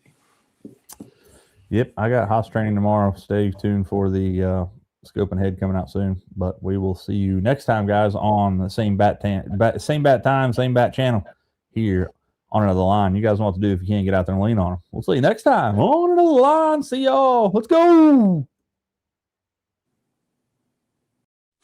Yep, I got house training tomorrow. Stay tuned for the scope and head coming out soon, but we will see you next time, guys, on the same bat time, same bat channel here on Another Line. You guys know what to do if you can't get out there and lean on them. We'll see you next time on Another Line. See y'all. Let's go.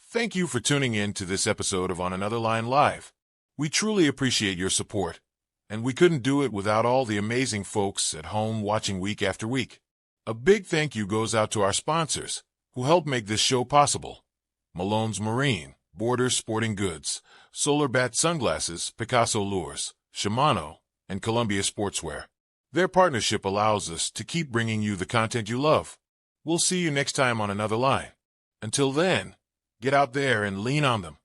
Thank you for tuning in to this episode of On Another Line Live. We truly appreciate your support, and we couldn't do it without all the amazing folks at home watching week after week. A big thank you goes out to our sponsors, who help make this show possible. Malone's Marine, Borders Sporting Goods, Solar Bat Sunglasses, Picasso Lures, Shimano, and Columbia Sportswear. Their partnership allows us to keep bringing you the content you love. We'll see you next time on Another Line. Until then, get out there and lean on them.